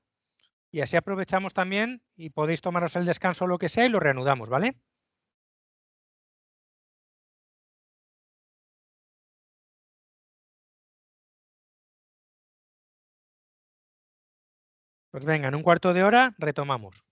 Y así aprovechamos también y podéis tomaros el descanso o lo que sea y lo reanudamos, ¿vale? Pues venga, en un cuarto de hora retomamos.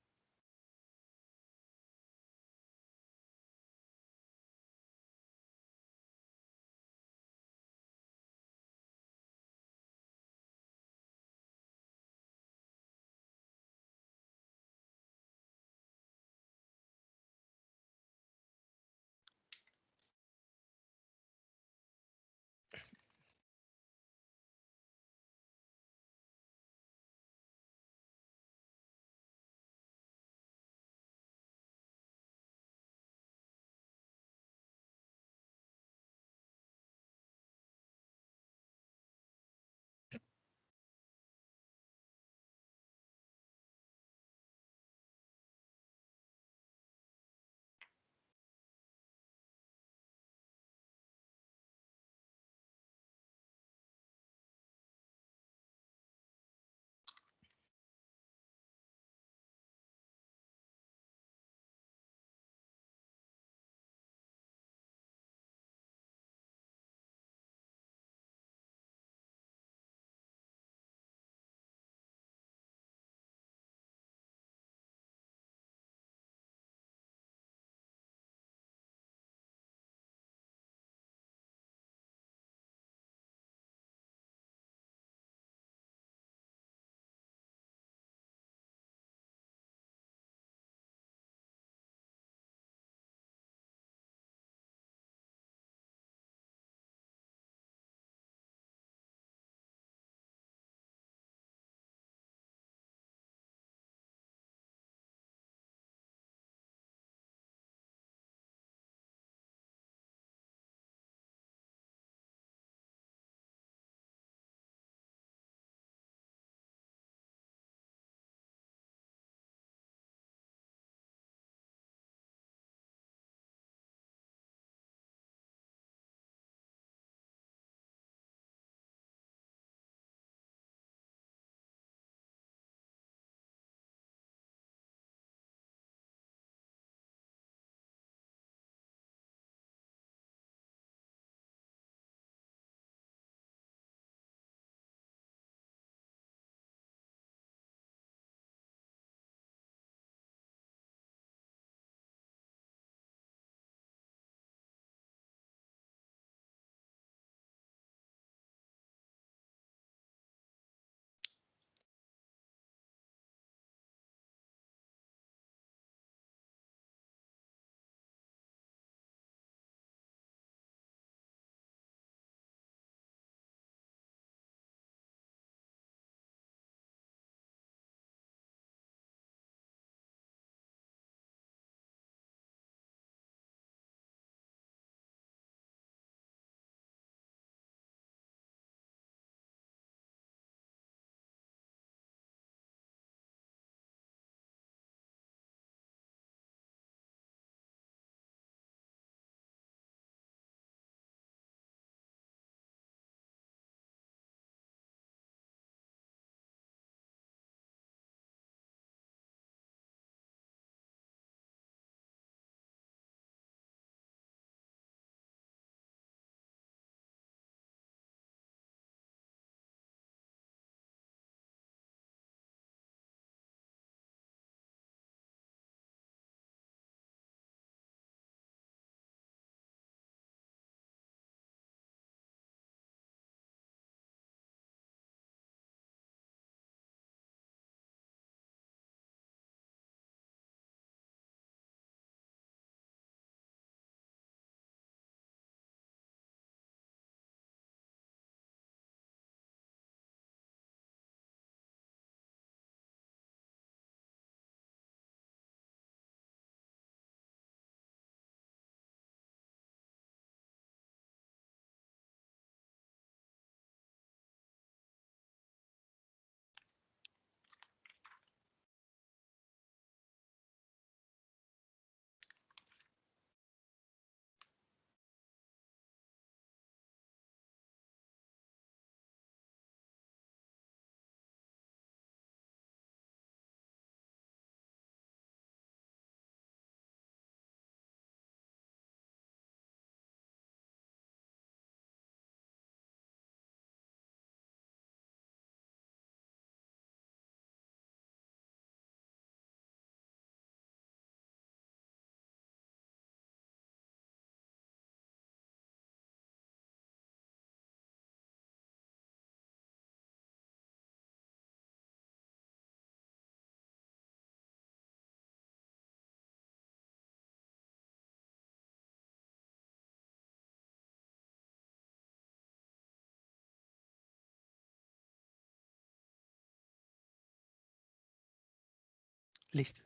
Listo.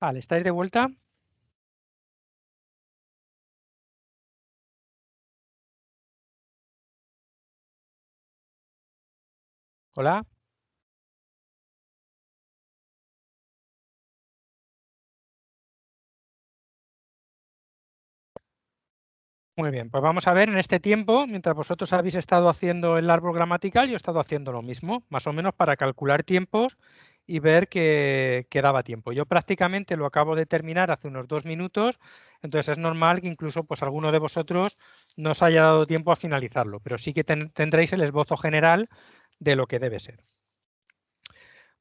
Vale, ¿estáis de vuelta? Hola. Muy bien, pues vamos a ver en este tiempo, mientras vosotros habéis estado haciendo el árbol gramatical, yo he estado haciendo lo mismo, más o menos para calcular tiempos y ver que daba tiempo. Yo prácticamente lo acabo de terminar hace unos 2 minutos, entonces es normal que incluso pues alguno de vosotros no os haya dado tiempo a finalizarlo, pero sí que tendréis el esbozo general de lo que debe ser.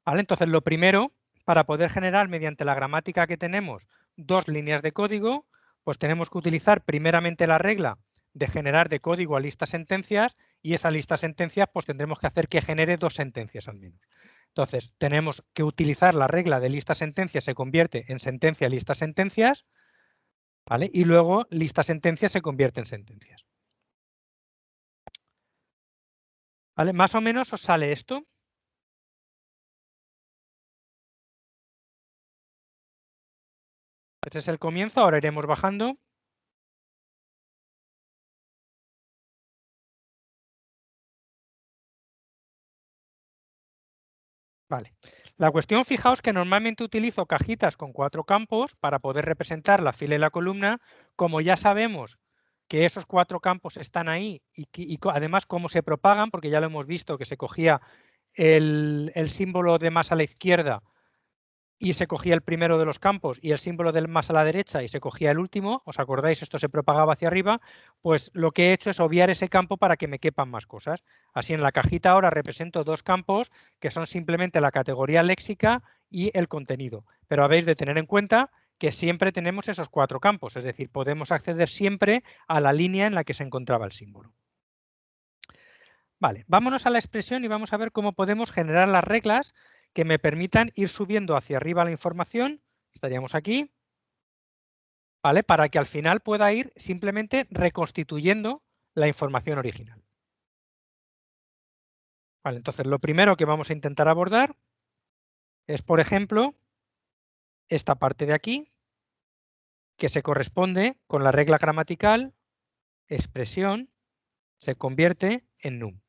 ¿Vale? Entonces, lo primero, para poder generar mediante la gramática que tenemos 2 líneas de código, pues tenemos que utilizar primeramente la regla de generar de código a lista sentencias y esa lista sentencias pues tendremos que hacer que genere 2 sentencias al menos. Entonces, tenemos que utilizar la regla de lista sentencias se convierte en sentencia lista sentencias, ¿vale? Y luego lista sentencias se convierte en sentencias. ¿Vale? Más o menos os sale esto. Este es el comienzo, ahora iremos bajando. Vale. La cuestión, fijaos que normalmente utilizo cajitas con 4 campos para poder representar la fila y la columna. Como ya sabemos que esos 4 campos están ahí y además cómo se propagan, porque ya lo hemos visto que se cogía el símbolo de más a la izquierda y se cogía el primero de los campos y el símbolo del más a la derecha y se cogía el último, ¿os acordáis? Esto se propagaba hacia arriba, pues lo que he hecho es obviar ese campo para que me quepan más cosas. Así en la cajita ahora represento 2 campos que son simplemente la categoría léxica y el contenido. Pero habéis de tener en cuenta que siempre tenemos esos 4 campos, es decir, podemos acceder siempre a la línea en la que se encontraba el símbolo. Vale, vámonos a la expresión y vamos a ver cómo podemos generar las reglas que me permitan ir subiendo hacia arriba la información. Estaríamos aquí, ¿vale? Para que al final pueda ir simplemente reconstituyendo la información original. Vale, entonces lo primero que vamos a intentar abordar es, por ejemplo, esta parte de aquí, que se corresponde con la regla gramatical, expresión, se convierte en num.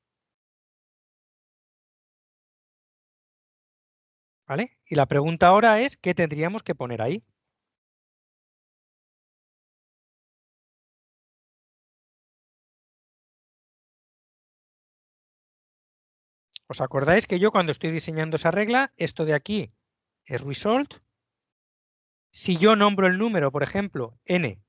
¿Vale? Y la pregunta ahora es, ¿qué tendríamos que poner ahí? ¿Os acordáis que yo cuando estoy diseñando esa regla, esto de aquí es result? Si yo nombro el número, por ejemplo, n,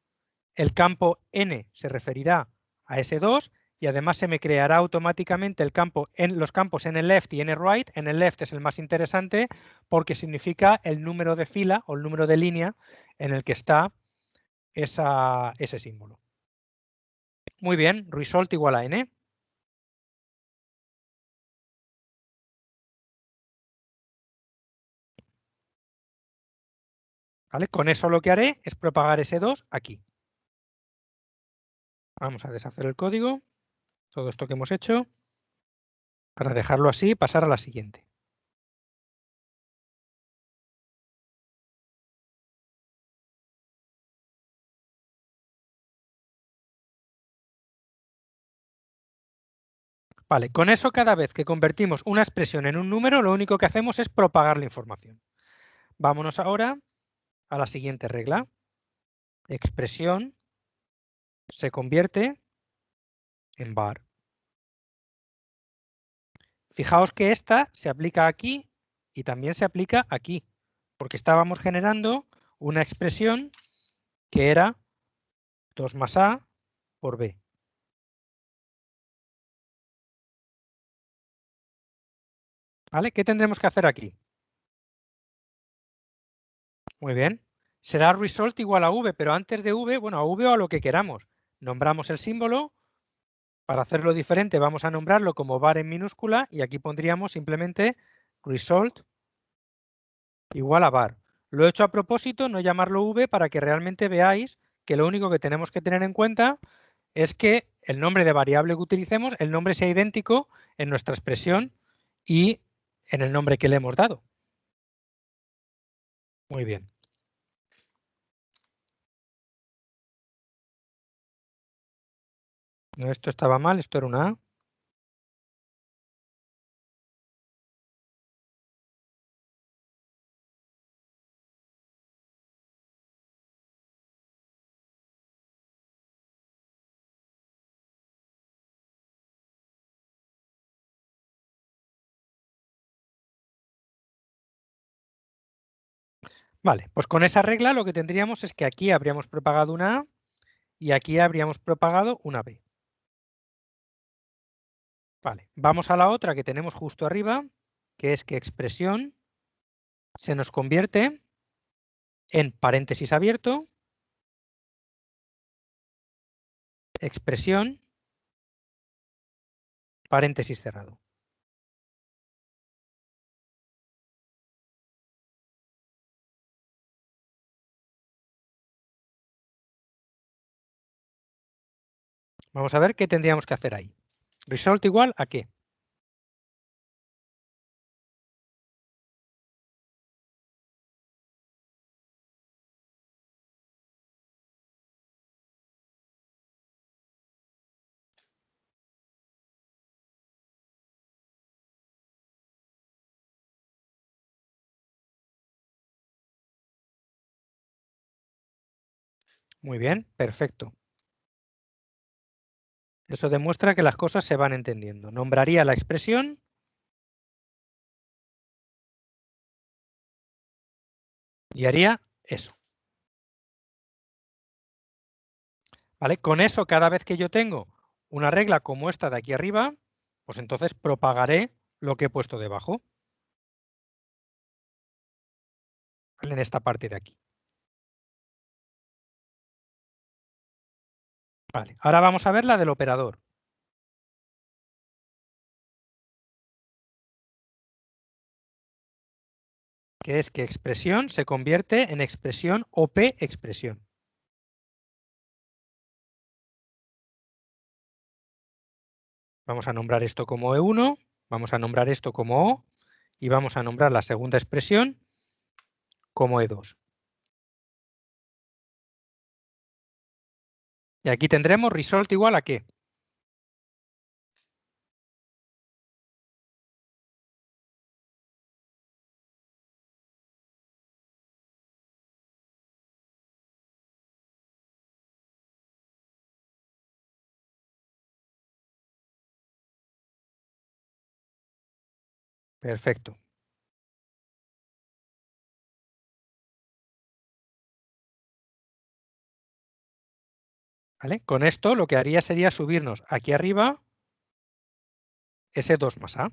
el campo n se referirá a ese 2 y además se me creará automáticamente el campo en los campos n-left y n-right. n-left es el más interesante porque significa el número de fila o el número de línea en el que está ese símbolo. Muy bien, result igual a n. ¿Vale? Con eso lo que haré es propagar ese 2 aquí. Vamos a deshacer el código, todo esto que hemos hecho, para dejarlo así y pasar a la siguiente. Vale, con eso cada vez que convertimos una expresión en un número, lo único que hacemos es propagar la información. Vámonos ahora a la siguiente regla. Expresión se convierte en var. Fijaos que esta se aplica aquí y también se aplica aquí, porque estábamos generando una expresión que era 2 más a por b. ¿Vale? ¿Qué tendremos que hacer aquí? Muy bien. Será result igual a v, pero antes de v, bueno, a v o a lo que queramos. Nombramos el símbolo. Para hacerlo diferente vamos a nombrarlo como var en minúscula y aquí pondríamos simplemente result igual a var. Lo he hecho a propósito, no llamarlo v, para que realmente veáis que lo único que tenemos que tener en cuenta es que el nombre de variable que utilicemos, el nombre sea idéntico en nuestra expresión y en el nombre que le hemos dado. Muy bien. No, esto estaba mal, esto era una A. Vale, pues con esa regla lo que tendríamos es que aquí habríamos propagado una A y aquí habríamos propagado una B. Vale, vamos a la otra que tenemos justo arriba, que es que expresión se nos convierte en paréntesis abierto, expresión, paréntesis cerrado. Vamos a ver qué tendríamos que hacer ahí. Result igual a qué. Muy bien, perfecto. Eso demuestra que las cosas se van entendiendo. Nombraría la expresión y haría eso. ¿Vale? Con eso, cada vez que yo tengo una regla como esta de aquí arriba, pues entonces propagaré lo que he puesto debajo, ¿vale? En esta parte de aquí. Vale, ahora vamos a ver la del operador. Que es que expresión se convierte en expresión OP expresión. Vamos a nombrar esto como E1, vamos a nombrar esto como O y vamos a nombrar la segunda expresión como E2. Y aquí tendremos result igual a qué. Perfecto. ¿Vale? Con esto lo que haría sería subirnos aquí arriba ese 2 más A.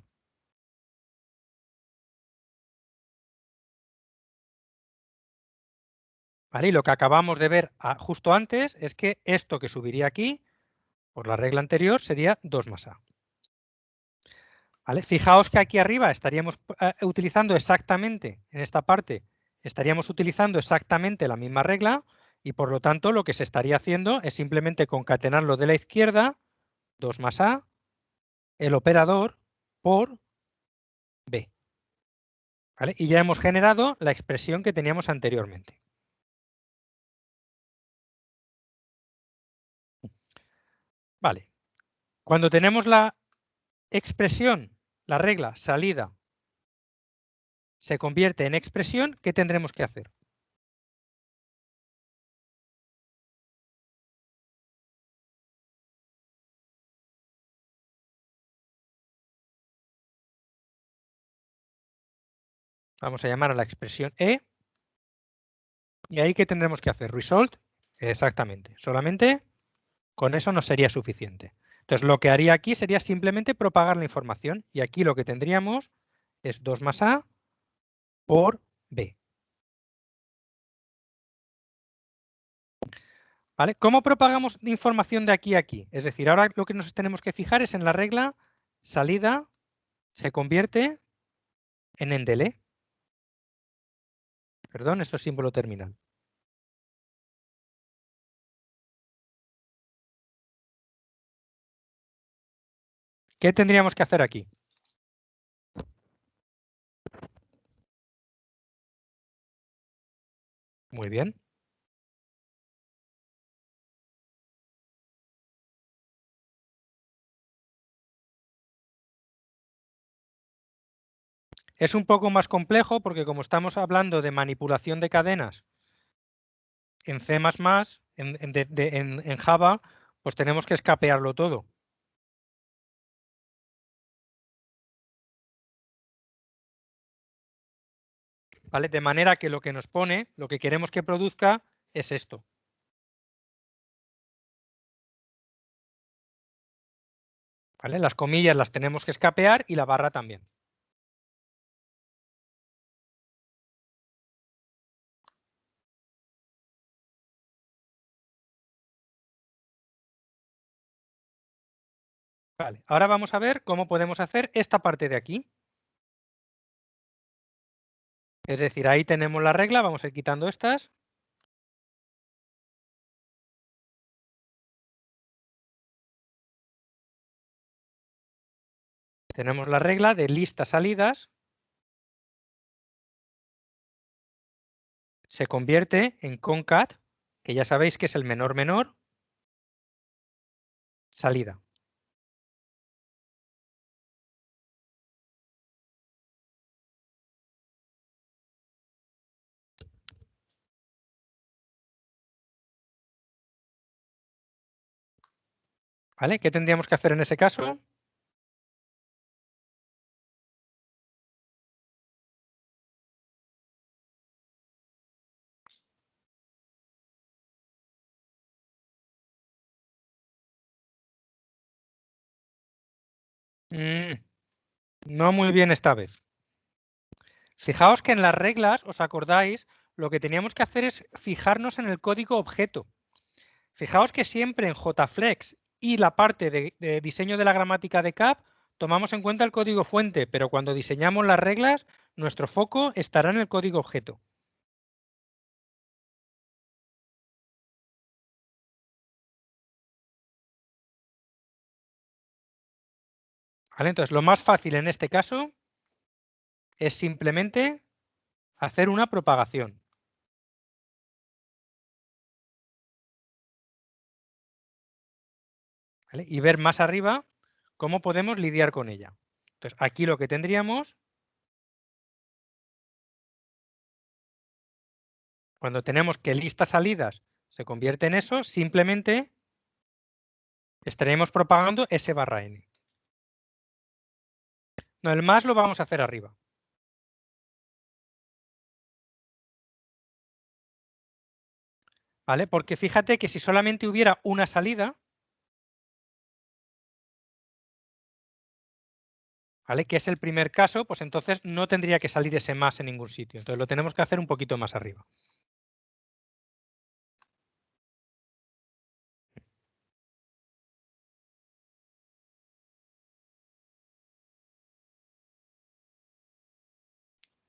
¿Vale? Y lo que acabamos de ver justo antes es que esto que subiría aquí, por la regla anterior, sería 2 más A. ¿Vale? Fijaos que aquí arriba estaríamos utilizando exactamente, en esta parte, estaríamos utilizando exactamente la misma regla y por lo tanto lo que se estaría haciendo es simplemente concatenar lo de la izquierda, 2 más A, el operador por B. ¿Vale? Y ya hemos generado la expresión que teníamos anteriormente. Vale. Cuando tenemos la expresión, la regla salida, se convierte en expresión, ¿qué tendremos que hacer? Vamos a llamar a la expresión E. ¿Y ahí qué tendremos que hacer? Result. Exactamente. Solamente con eso no sería suficiente. Entonces lo que haría aquí sería simplemente propagar la información. Y aquí lo que tendríamos es 2 más A por B. ¿Vale? ¿Cómo propagamos información de aquí a aquí? Es decir, ahora lo que nos tenemos que fijar es en la regla salida se convierte en endele. Perdón, esto es símbolo terminal. ¿Qué tendríamos que hacer aquí? Muy bien. Es un poco más complejo porque como estamos hablando de manipulación de cadenas en C++, en Java, pues tenemos que escapearlo todo. ¿Vale? De manera que lo que nos pone, lo que queremos que produzca, es esto. ¿Vale? Las comillas las tenemos que escapear y la barra también. Vale, ahora vamos a ver cómo podemos hacer esta parte de aquí. Es decir, ahí tenemos la regla, vamos a ir quitando estas. Tenemos la regla de lista salidas. Se convierte en concat, que ya sabéis que es el menor menor, salida. ¿Vale? ¿Qué tendríamos que hacer en ese caso? No muy bien esta vez. Fijaos que en las reglas, ¿os acordáis? Lo que teníamos que hacer es fijarnos en el código objeto. Fijaos que siempre en JFlex y la parte de diseño de la gramática de CAP tomamos en cuenta el código fuente, pero cuando diseñamos las reglas, nuestro foco estará en el código objeto. ¿Vale? Entonces, lo más fácil en este caso es simplemente hacer una propagación. ¿Vale? Y ver más arriba cómo podemos lidiar con ella. Entonces, aquí lo que tendríamos, cuando tenemos que lista salidas se convierte en eso, simplemente estaremos propagando S/n. No, el más lo vamos a hacer arriba. ¿Vale? Porque fíjate que si solamente hubiera una salida, ¿vale? Que es el primer caso, pues entonces no tendría que salir ese más en ningún sitio. Entonces lo tenemos que hacer un poquito más arriba.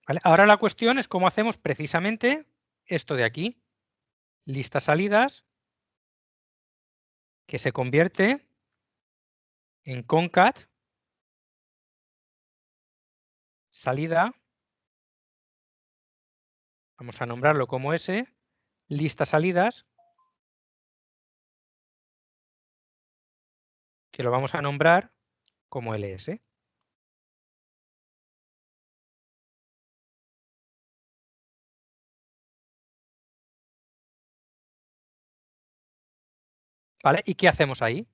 ¿Vale? Ahora la cuestión es cómo hacemos precisamente esto de aquí. Lista salidas, que se convierte en concat salida, vamos a nombrarlo como S, lista salidas, que lo vamos a nombrar como ls. ¿Vale? ¿Y qué hacemos ahí?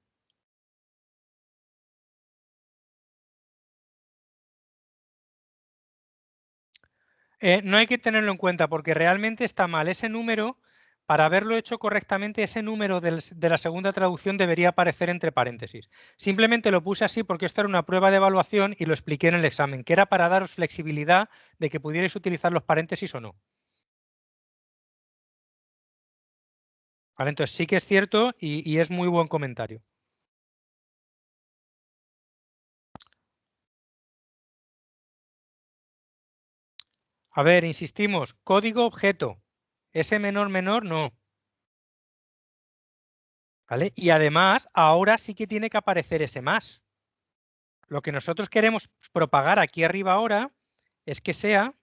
No hay que tenerlo en cuenta porque realmente está mal. Ese número, para haberlo hecho correctamente, ese número de la segunda traducción debería aparecer entre paréntesis. Simplemente lo puse así porque esto era una prueba de evaluación y lo expliqué en el examen, que era para daros flexibilidad de que pudierais utilizar los paréntesis o no. ¿Vale? Entonces sí que es cierto y es muy buen comentario. A ver, insistimos, código objeto. Ese menor menor no. ¿Vale? Y además, ahora sí que tiene que aparecer ese más. Lo que nosotros queremos propagar aquí arriba ahora es que sea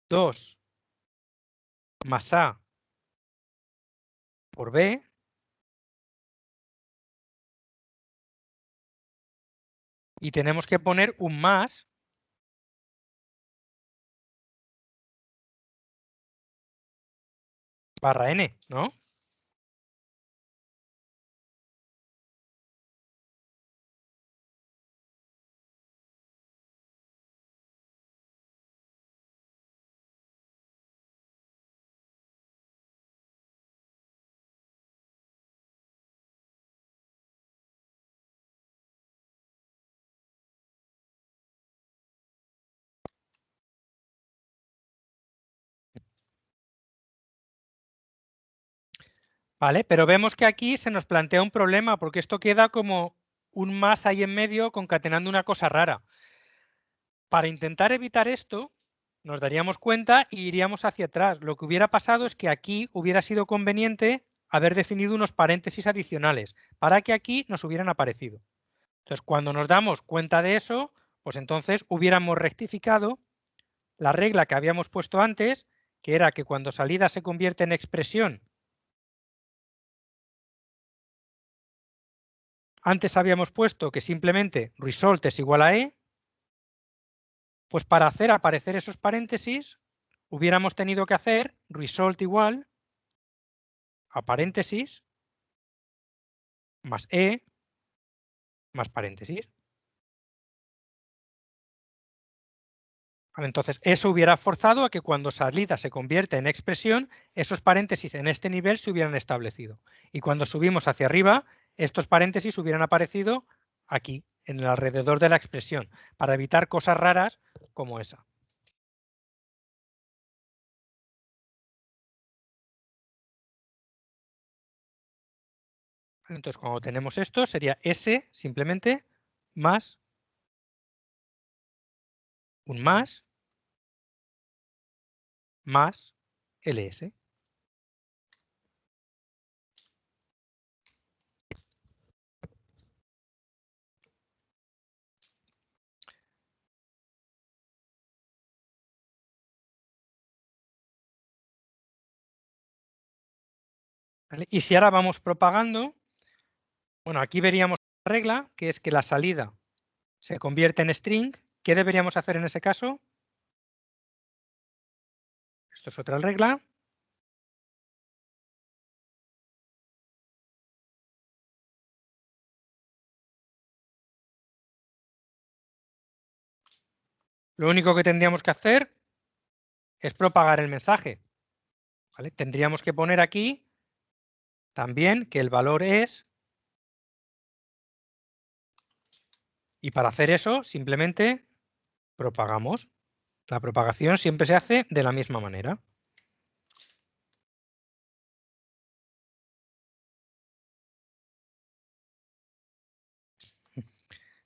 2 más A por B y tenemos que poner un más barra n, ¿no? ¿Vale? Pero vemos que aquí se nos plantea un problema, porque esto queda como un más ahí en medio concatenando una cosa rara. Para intentar evitar esto, nos daríamos cuenta y iríamos hacia atrás. Lo que hubiera pasado es que aquí hubiera sido conveniente haber definido unos paréntesis adicionales para que aquí nos hubieran aparecido. Entonces, cuando nos damos cuenta de eso, pues entonces hubiéramos rectificado la regla que habíamos puesto antes, que era que cuando salida se convierte en expresión, antes habíamos puesto que simplemente result es igual a e, pues para hacer aparecer esos paréntesis hubiéramos tenido que hacer result igual a paréntesis más e más paréntesis. Entonces, eso hubiera forzado a que cuando salida se convierte en expresión, esos paréntesis en este nivel se hubieran establecido. Y cuando subimos hacia arriba, estos paréntesis hubieran aparecido aquí, en el alrededor de la expresión, para evitar cosas raras como esa. Entonces, cuando tenemos esto, sería S simplemente más un más ls. ¿Vale? Y si ahora vamos propagando, bueno, aquí veríamos la regla, que es que la salida se convierte en string. ¿Qué deberíamos hacer en ese caso? Esto es otra regla. Lo único que tendríamos que hacer es propagar el mensaje. ¿Vale? Tendríamos que poner aquí también que el valor es, y para hacer eso simplemente propagamos. La propagación siempre se hace de la misma manera.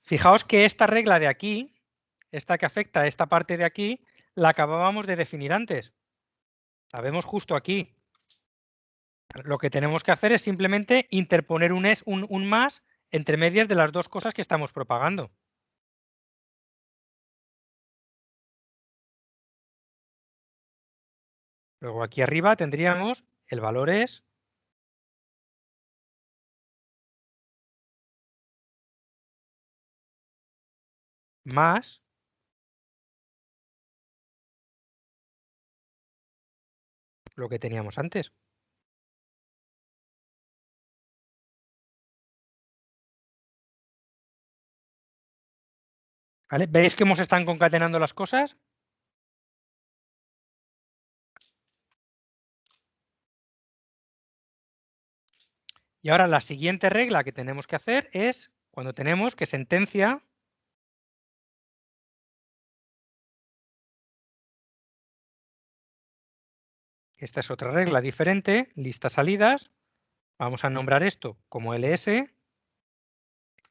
Fijaos que esta regla de aquí, esta que afecta a esta parte de aquí, la acabábamos de definir antes. La vemos justo aquí. Lo que tenemos que hacer es simplemente interponer un más entre medias de las dos cosas que estamos propagando. Luego aquí arriba tendríamos el valor es más lo que teníamos antes. ¿Vale? ¿Veis cómo se están concatenando las cosas? Y ahora la siguiente regla que tenemos que hacer es cuando tenemos que sentencia, esta es otra regla diferente, lista salidas, vamos a nombrar esto como ls,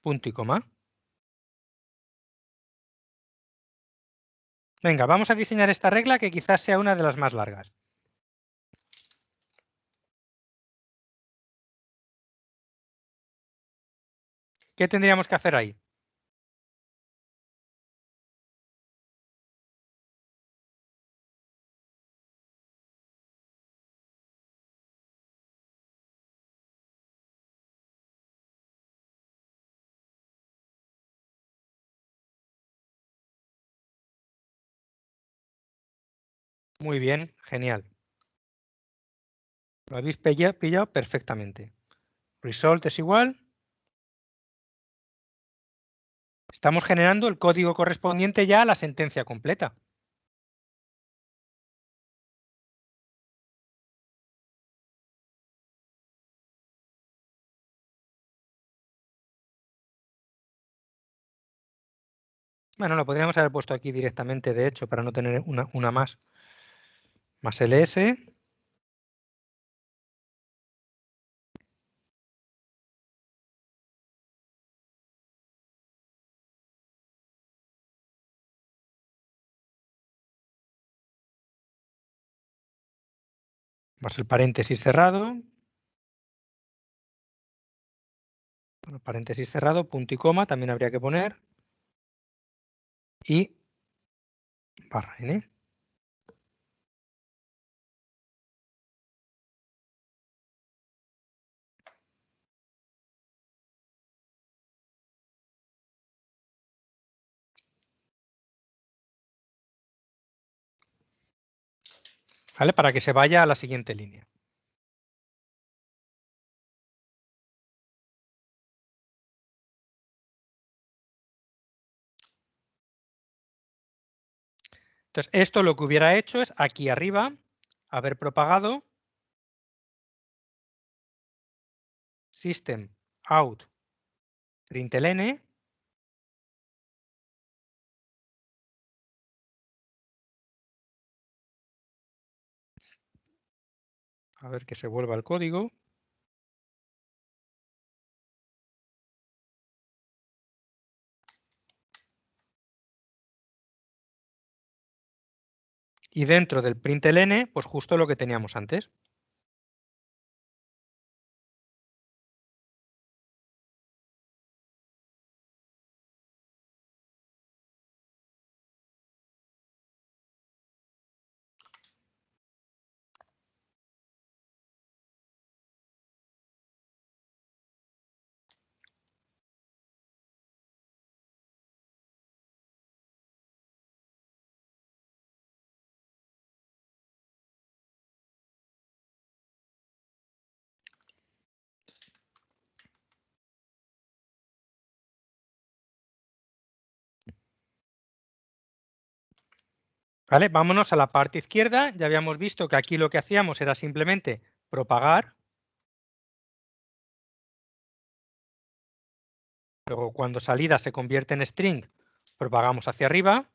punto y coma. Venga, vamos a diseñar esta regla que quizás sea una de las más largas. ¿Qué tendríamos que hacer ahí? Muy bien, genial. Lo habéis pillado perfectamente. Result es igual. Estamos generando el código correspondiente ya a la sentencia completa. Bueno, lo podríamos haber puesto aquí directamente, de hecho, para no tener una más. Más ls. Más el paréntesis cerrado. Bueno, paréntesis cerrado, punto y coma, también habría que poner. Y barra n. ¿Vale? Para que se vaya a la siguiente línea. Entonces, esto lo que hubiera hecho es aquí arriba haber propagado system out println. A ver que se vuelva el código. Y dentro del println, pues justo lo que teníamos antes. ¿Vale? Vámonos a la parte izquierda. Ya habíamos visto que aquí lo que hacíamos era simplemente propagar. Luego, cuando salida se convierte en string, propagamos hacia arriba.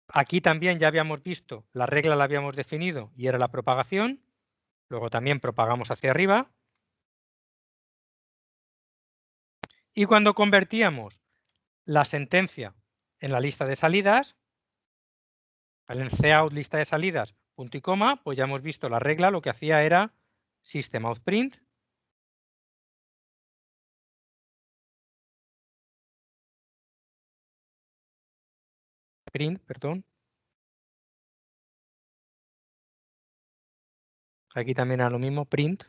Aquí también ya habíamos visto, la regla la habíamos definido y era la propagación. Luego también propagamos hacia arriba. Y cuando convertíamos la sentencia en la lista de salidas, en cout lista de salidas, punto y coma, pues ya hemos visto la regla, lo que hacía era system out print. Perdón. Aquí también era lo mismo, print.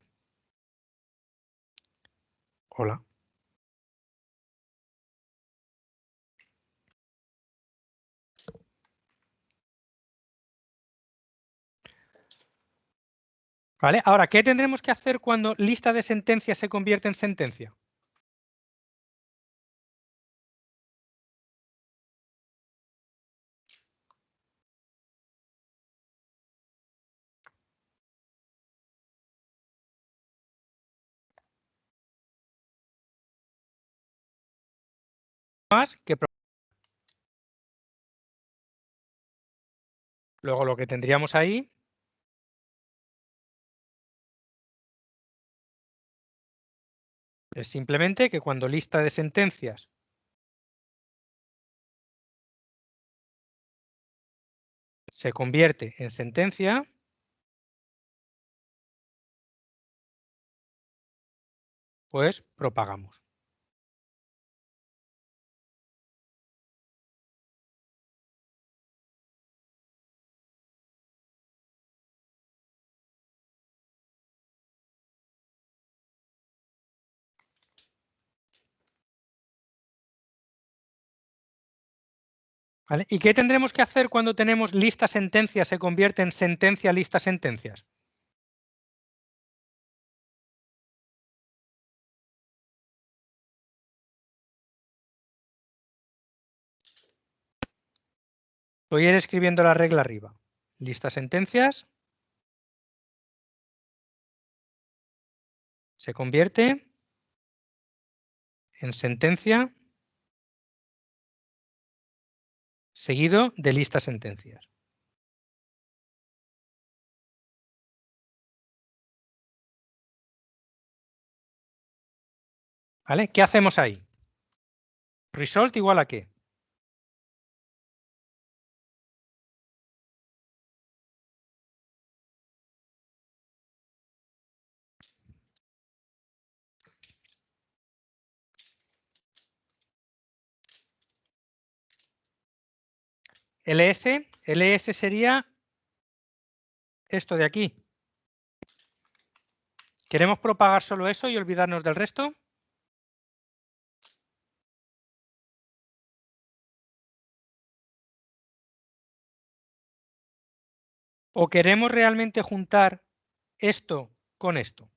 Hola. ¿Vale? Ahora, ¿qué tendremos que hacer cuando lista de sentencias se convierte en sentencia? Más que luego lo que tendríamos ahí es simplemente que cuando lista de sentencias se convierte en sentencia, pues propagamos. ¿Vale? ¿Y qué tendremos que hacer cuando tenemos lista sentencia se convierte en sentencia lista sentencias? Voy a ir escribiendo la regla arriba. Lista sentencias se convierte en sentencia seguido de lista sentencias. ¿Vale? ¿Qué hacemos ahí? Result igual a qué? ls sería esto de aquí. ¿Queremos propagar solo eso y olvidarnos del resto? ¿O queremos realmente juntar esto con esto?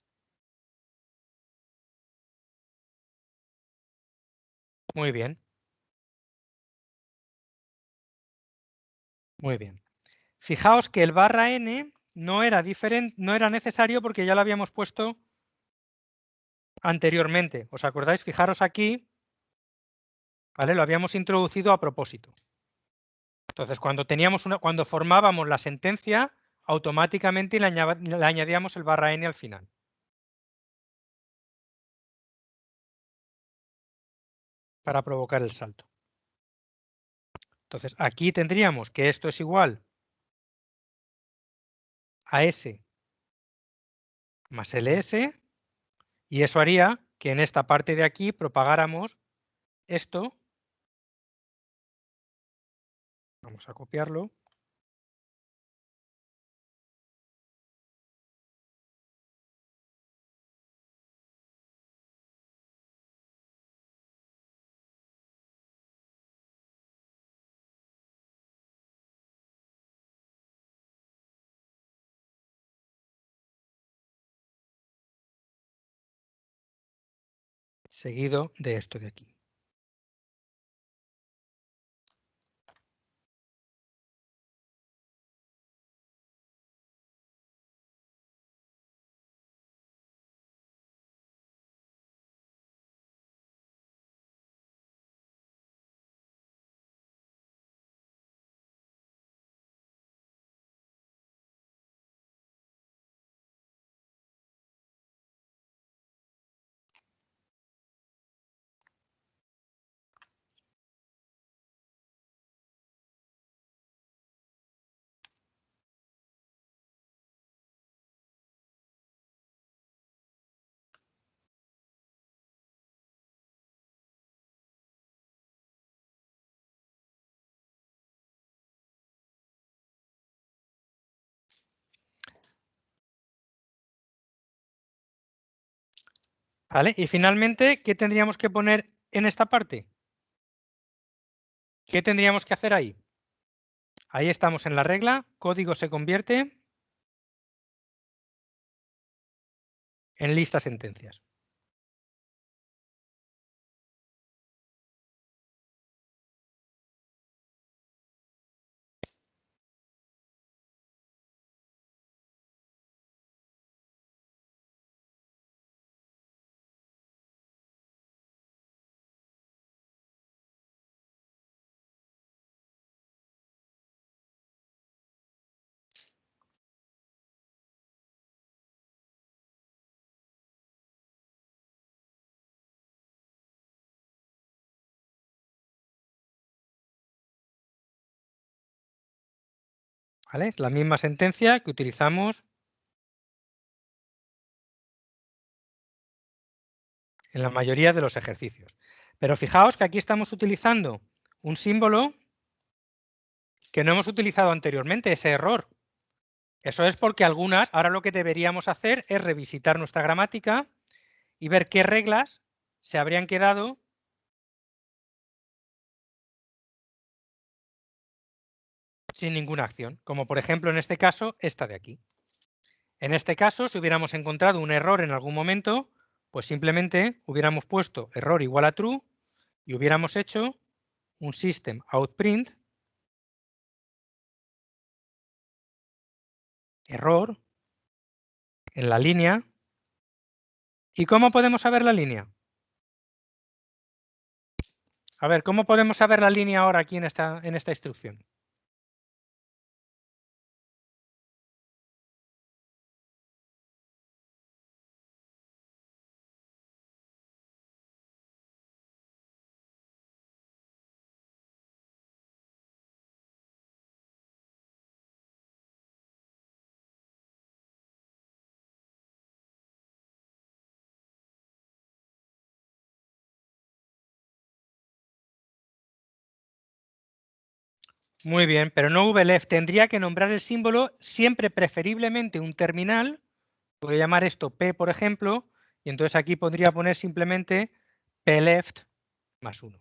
Muy bien, muy bien. Fijaos que el barra n no era necesario porque ya lo habíamos puesto anteriormente. ¿Os acordáis? Fijaros aquí, ¿vale? Lo habíamos introducido a propósito. Entonces, cuando formábamos la sentencia, automáticamente le añadíamos el barra n al final. Para provocar el salto. Entonces, aquí tendríamos que esto es igual a S más LS, y eso haría que en esta parte de aquí propagáramos esto. Vamos a copiarlo. Seguido de esto de aquí. ¿Vale? Y finalmente, ¿qué tendríamos que poner en esta parte? ¿Qué tendríamos que hacer ahí? Ahí estamos en la regla, código se convierte en lista sentencias. ¿Vale? Es la misma sentencia que utilizamos en la mayoría de los ejercicios. Pero fijaos que aquí estamos utilizando un símbolo que no hemos utilizado anteriormente, ese error. Eso es porque ahora lo que deberíamos hacer es revisitar nuestra gramática y ver qué reglas se habrían quedado sin ninguna acción, como por ejemplo en este caso, esta de aquí. En este caso, si hubiéramos encontrado un error en algún momento, pues simplemente hubiéramos puesto error igual a true y hubiéramos hecho un system out print error en la línea. ¿Y cómo podemos saber la línea? A ver, ¿cómo podemos saber la línea ahora aquí en esta instrucción? Muy bien, pero no vleft. Tendría que nombrar el símbolo siempre preferiblemente un terminal. Voy a llamar esto P, por ejemplo, y entonces aquí podría poner simplemente pleft más 1.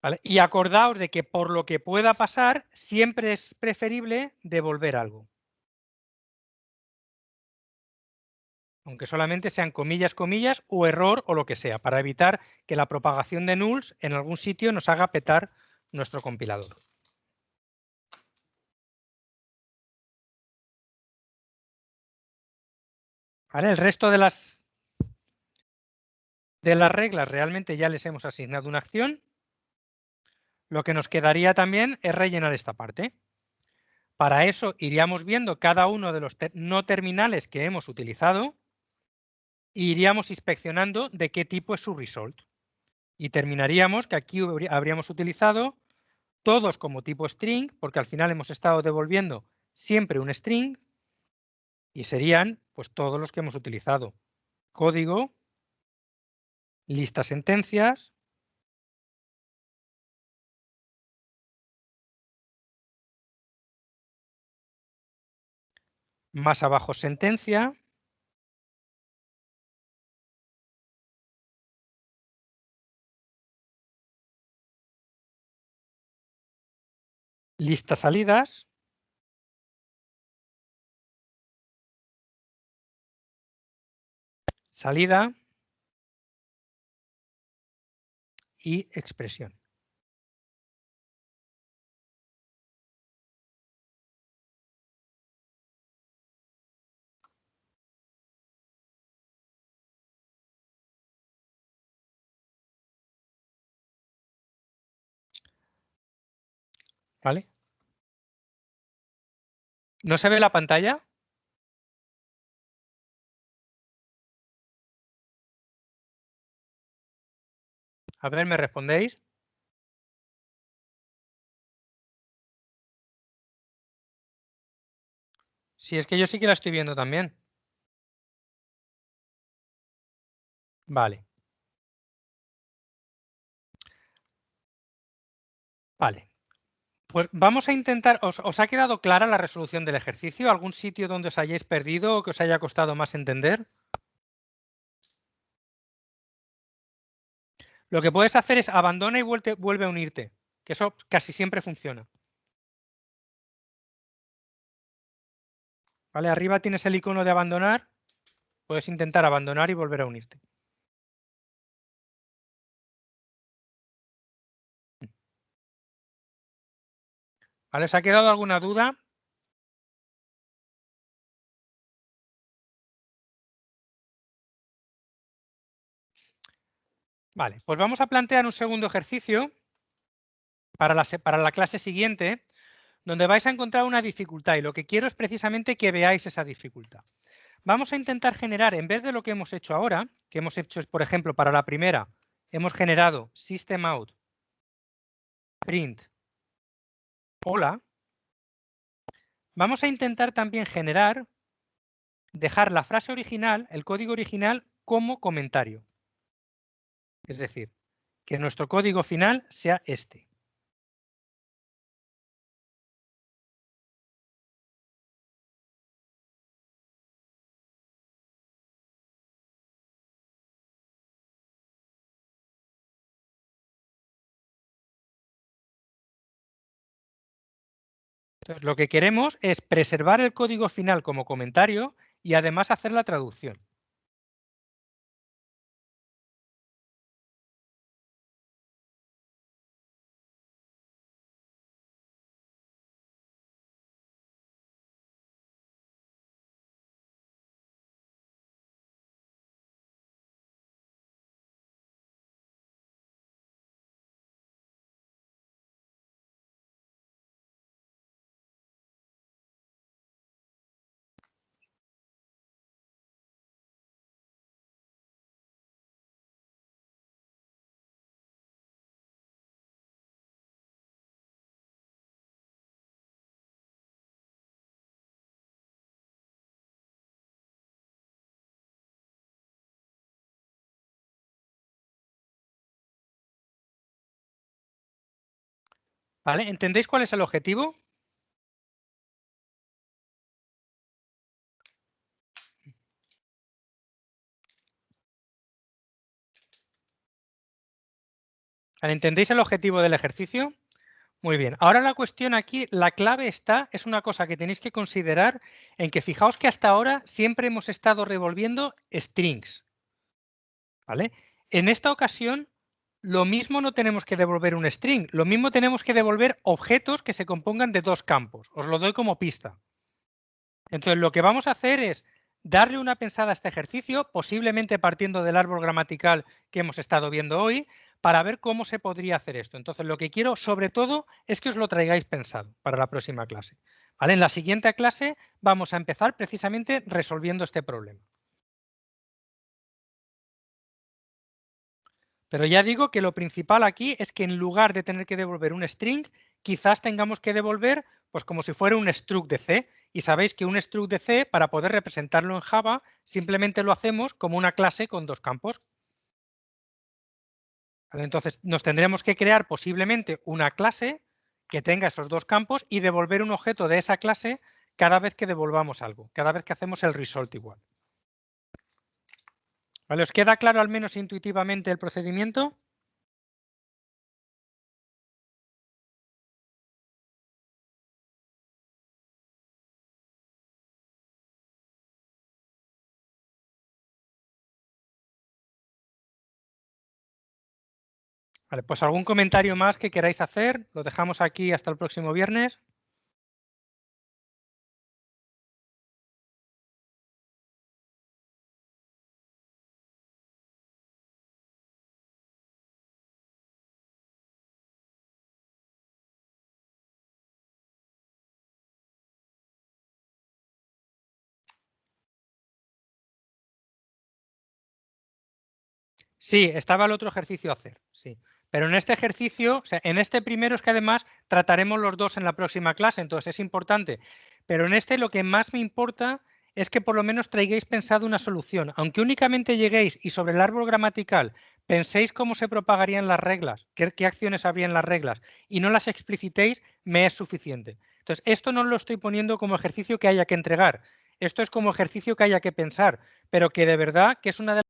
¿Vale? Y acordaos de que por lo que pueda pasar, siempre es preferible devolver algo. Aunque solamente sean comillas, comillas, o error o lo que sea, para evitar que la propagación de nulls en algún sitio nos haga petar nuestro compilador. ¿Vale? El resto de las reglas realmente ya les hemos asignado una acción. Lo que nos quedaría también es rellenar esta parte. Para eso iríamos viendo cada uno de los no terminales que hemos utilizado e iríamos inspeccionando de qué tipo es su result. Y terminaríamos que aquí habríamos utilizado todos como tipo string, porque al final hemos estado devolviendo siempre un string, y serían pues todos los que hemos utilizado. Código, lista sentencias, más abajo sentencia, lista salidas, salida y expresión. ¿Vale? ¿No se ve la pantalla? A ver, ¿me respondéis? Si es que yo sí que la estoy viendo también. Vale. Vale. Pues vamos a intentar, ¿os ha quedado clara la resolución del ejercicio? ¿Algún sitio donde os hayáis perdido o que os haya costado más entender? Lo que puedes hacer es abandona y vuelve a unirte, que eso casi siempre funciona. ¿Vale? Arriba tienes el icono de abandonar, puedes intentar abandonar y volver a unirte. ¿Vale? ¿Os ha quedado alguna duda? Vale, pues vamos a plantear un segundo ejercicio para la clase siguiente, donde vais a encontrar una dificultad y lo que quiero es precisamente que veáis esa dificultad. Vamos a intentar generar, en vez de lo que hemos hecho ahora, que hemos hecho, por ejemplo, para la primera, hemos generado system out print hola, vamos a intentar también dejar la frase original, el código original, como comentario. Es decir, que nuestro código final sea este. Entonces, lo que queremos es preservar el código final como comentario y además hacer la traducción. ¿Vale? ¿Entendéis cuál es el objetivo? ¿Entendéis el objetivo del ejercicio? Muy bien. Ahora la cuestión aquí, la clave está, es una cosa que tenéis que considerar en que fijaos que hasta ahora siempre hemos estado revolviendo strings. ¿Vale? En esta ocasión, lo mismo no tenemos que devolver un string, lo mismo tenemos que devolver objetos que se compongan de dos campos. Os lo doy como pista. Entonces, lo que vamos a hacer es darle una pensada a este ejercicio, posiblemente partiendo del árbol gramatical que hemos estado viendo hoy, para ver cómo se podría hacer esto. Entonces, lo que quiero, sobre todo, es que os lo traigáis pensado para la próxima clase. ¿Vale? En la siguiente clase vamos a empezar precisamente resolviendo este problema. Pero ya digo que lo principal aquí es que en lugar de tener que devolver un string, quizás tengamos que devolver pues como si fuera un struct de C. Y sabéis que un struct de C, para poder representarlo en Java, simplemente lo hacemos como una clase con dos campos. ¿Vale? Entonces, nos tendremos que crear posiblemente una clase que tenga esos dos campos y devolver un objeto de esa clase cada vez que devolvamos algo, cada vez que hacemos el result igual. ¿Vale? ¿Os queda claro al menos intuitivamente el procedimiento? Vale, pues algún comentario más que queráis hacer, lo dejamos aquí hasta el próximo viernes. Sí, estaba el otro ejercicio a hacer, sí. Pero en este ejercicio, o sea, en este primero es que además trataremos los dos en la próxima clase, entonces es importante. Pero en este lo que más me importa es que por lo menos traigáis pensado una solución. Aunque únicamente lleguéis y sobre el árbol gramatical penséis cómo se propagarían las reglas, qué acciones habría en las reglas, y no las explicitéis, me es suficiente. Entonces, esto no lo estoy poniendo como ejercicio que haya que entregar. Esto es como ejercicio que haya que pensar, pero que de verdad que es una de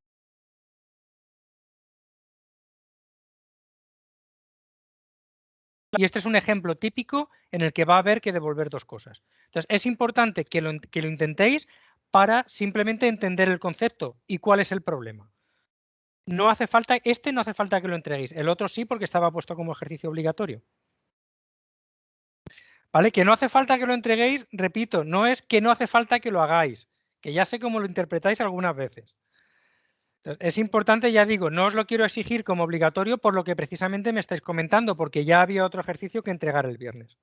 y este es un ejemplo típico en el que va a haber que devolver dos cosas. Entonces, es importante que lo intentéis para simplemente entender el concepto y cuál es el problema. No hace falta, este no hace falta que lo entreguéis, el otro sí porque estaba puesto como ejercicio obligatorio. ¿Vale? Que no hace falta que lo entreguéis, repito, no es que no hace falta que lo hagáis, que ya sé cómo lo interpretáis algunas veces. Entonces, es importante, ya digo, no os lo quiero exigir como obligatorio por lo que precisamente me estáis comentando, porque ya había otro ejercicio que entregar el viernes.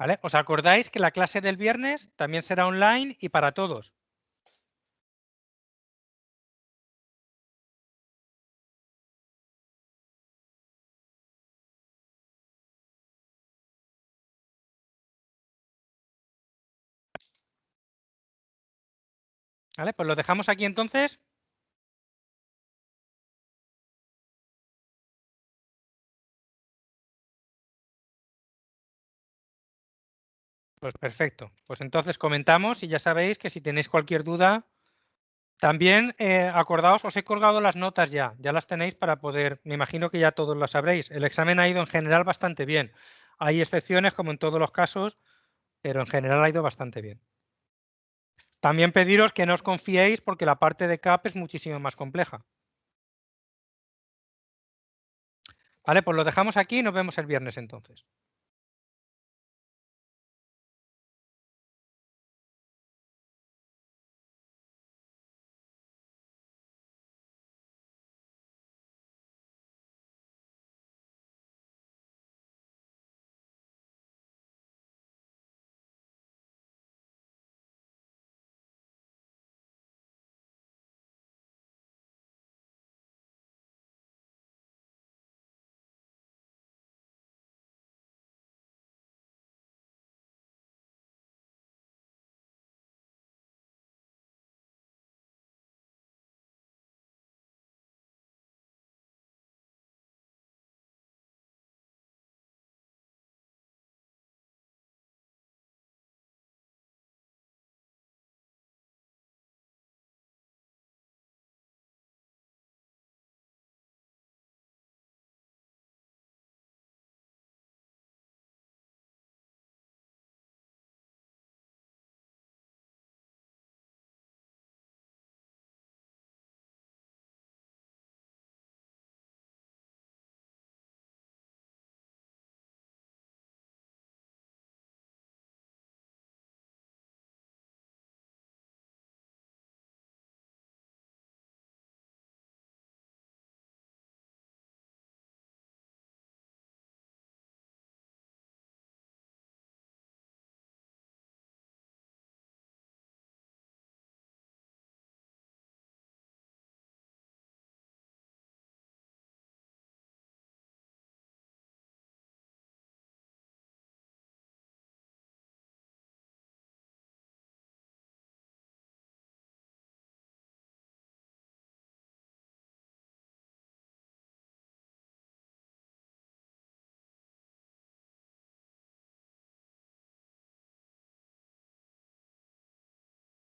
¿Vale? ¿Os acordáis que la clase del viernes también será online y para todos? ¿Vale? Pues lo dejamos aquí entonces. Pues perfecto. Pues entonces comentamos y ya sabéis que si tenéis cualquier duda, también acordaos, os he colgado las notas ya las tenéis para poder, me imagino que ya todos lo sabréis. El examen ha ido en general bastante bien. Hay excepciones como en todos los casos, pero en general ha ido bastante bien. También pediros que no os confiéis porque la parte de CAP es muchísimo más compleja. Vale, pues lo dejamos aquí y nos vemos el viernes entonces.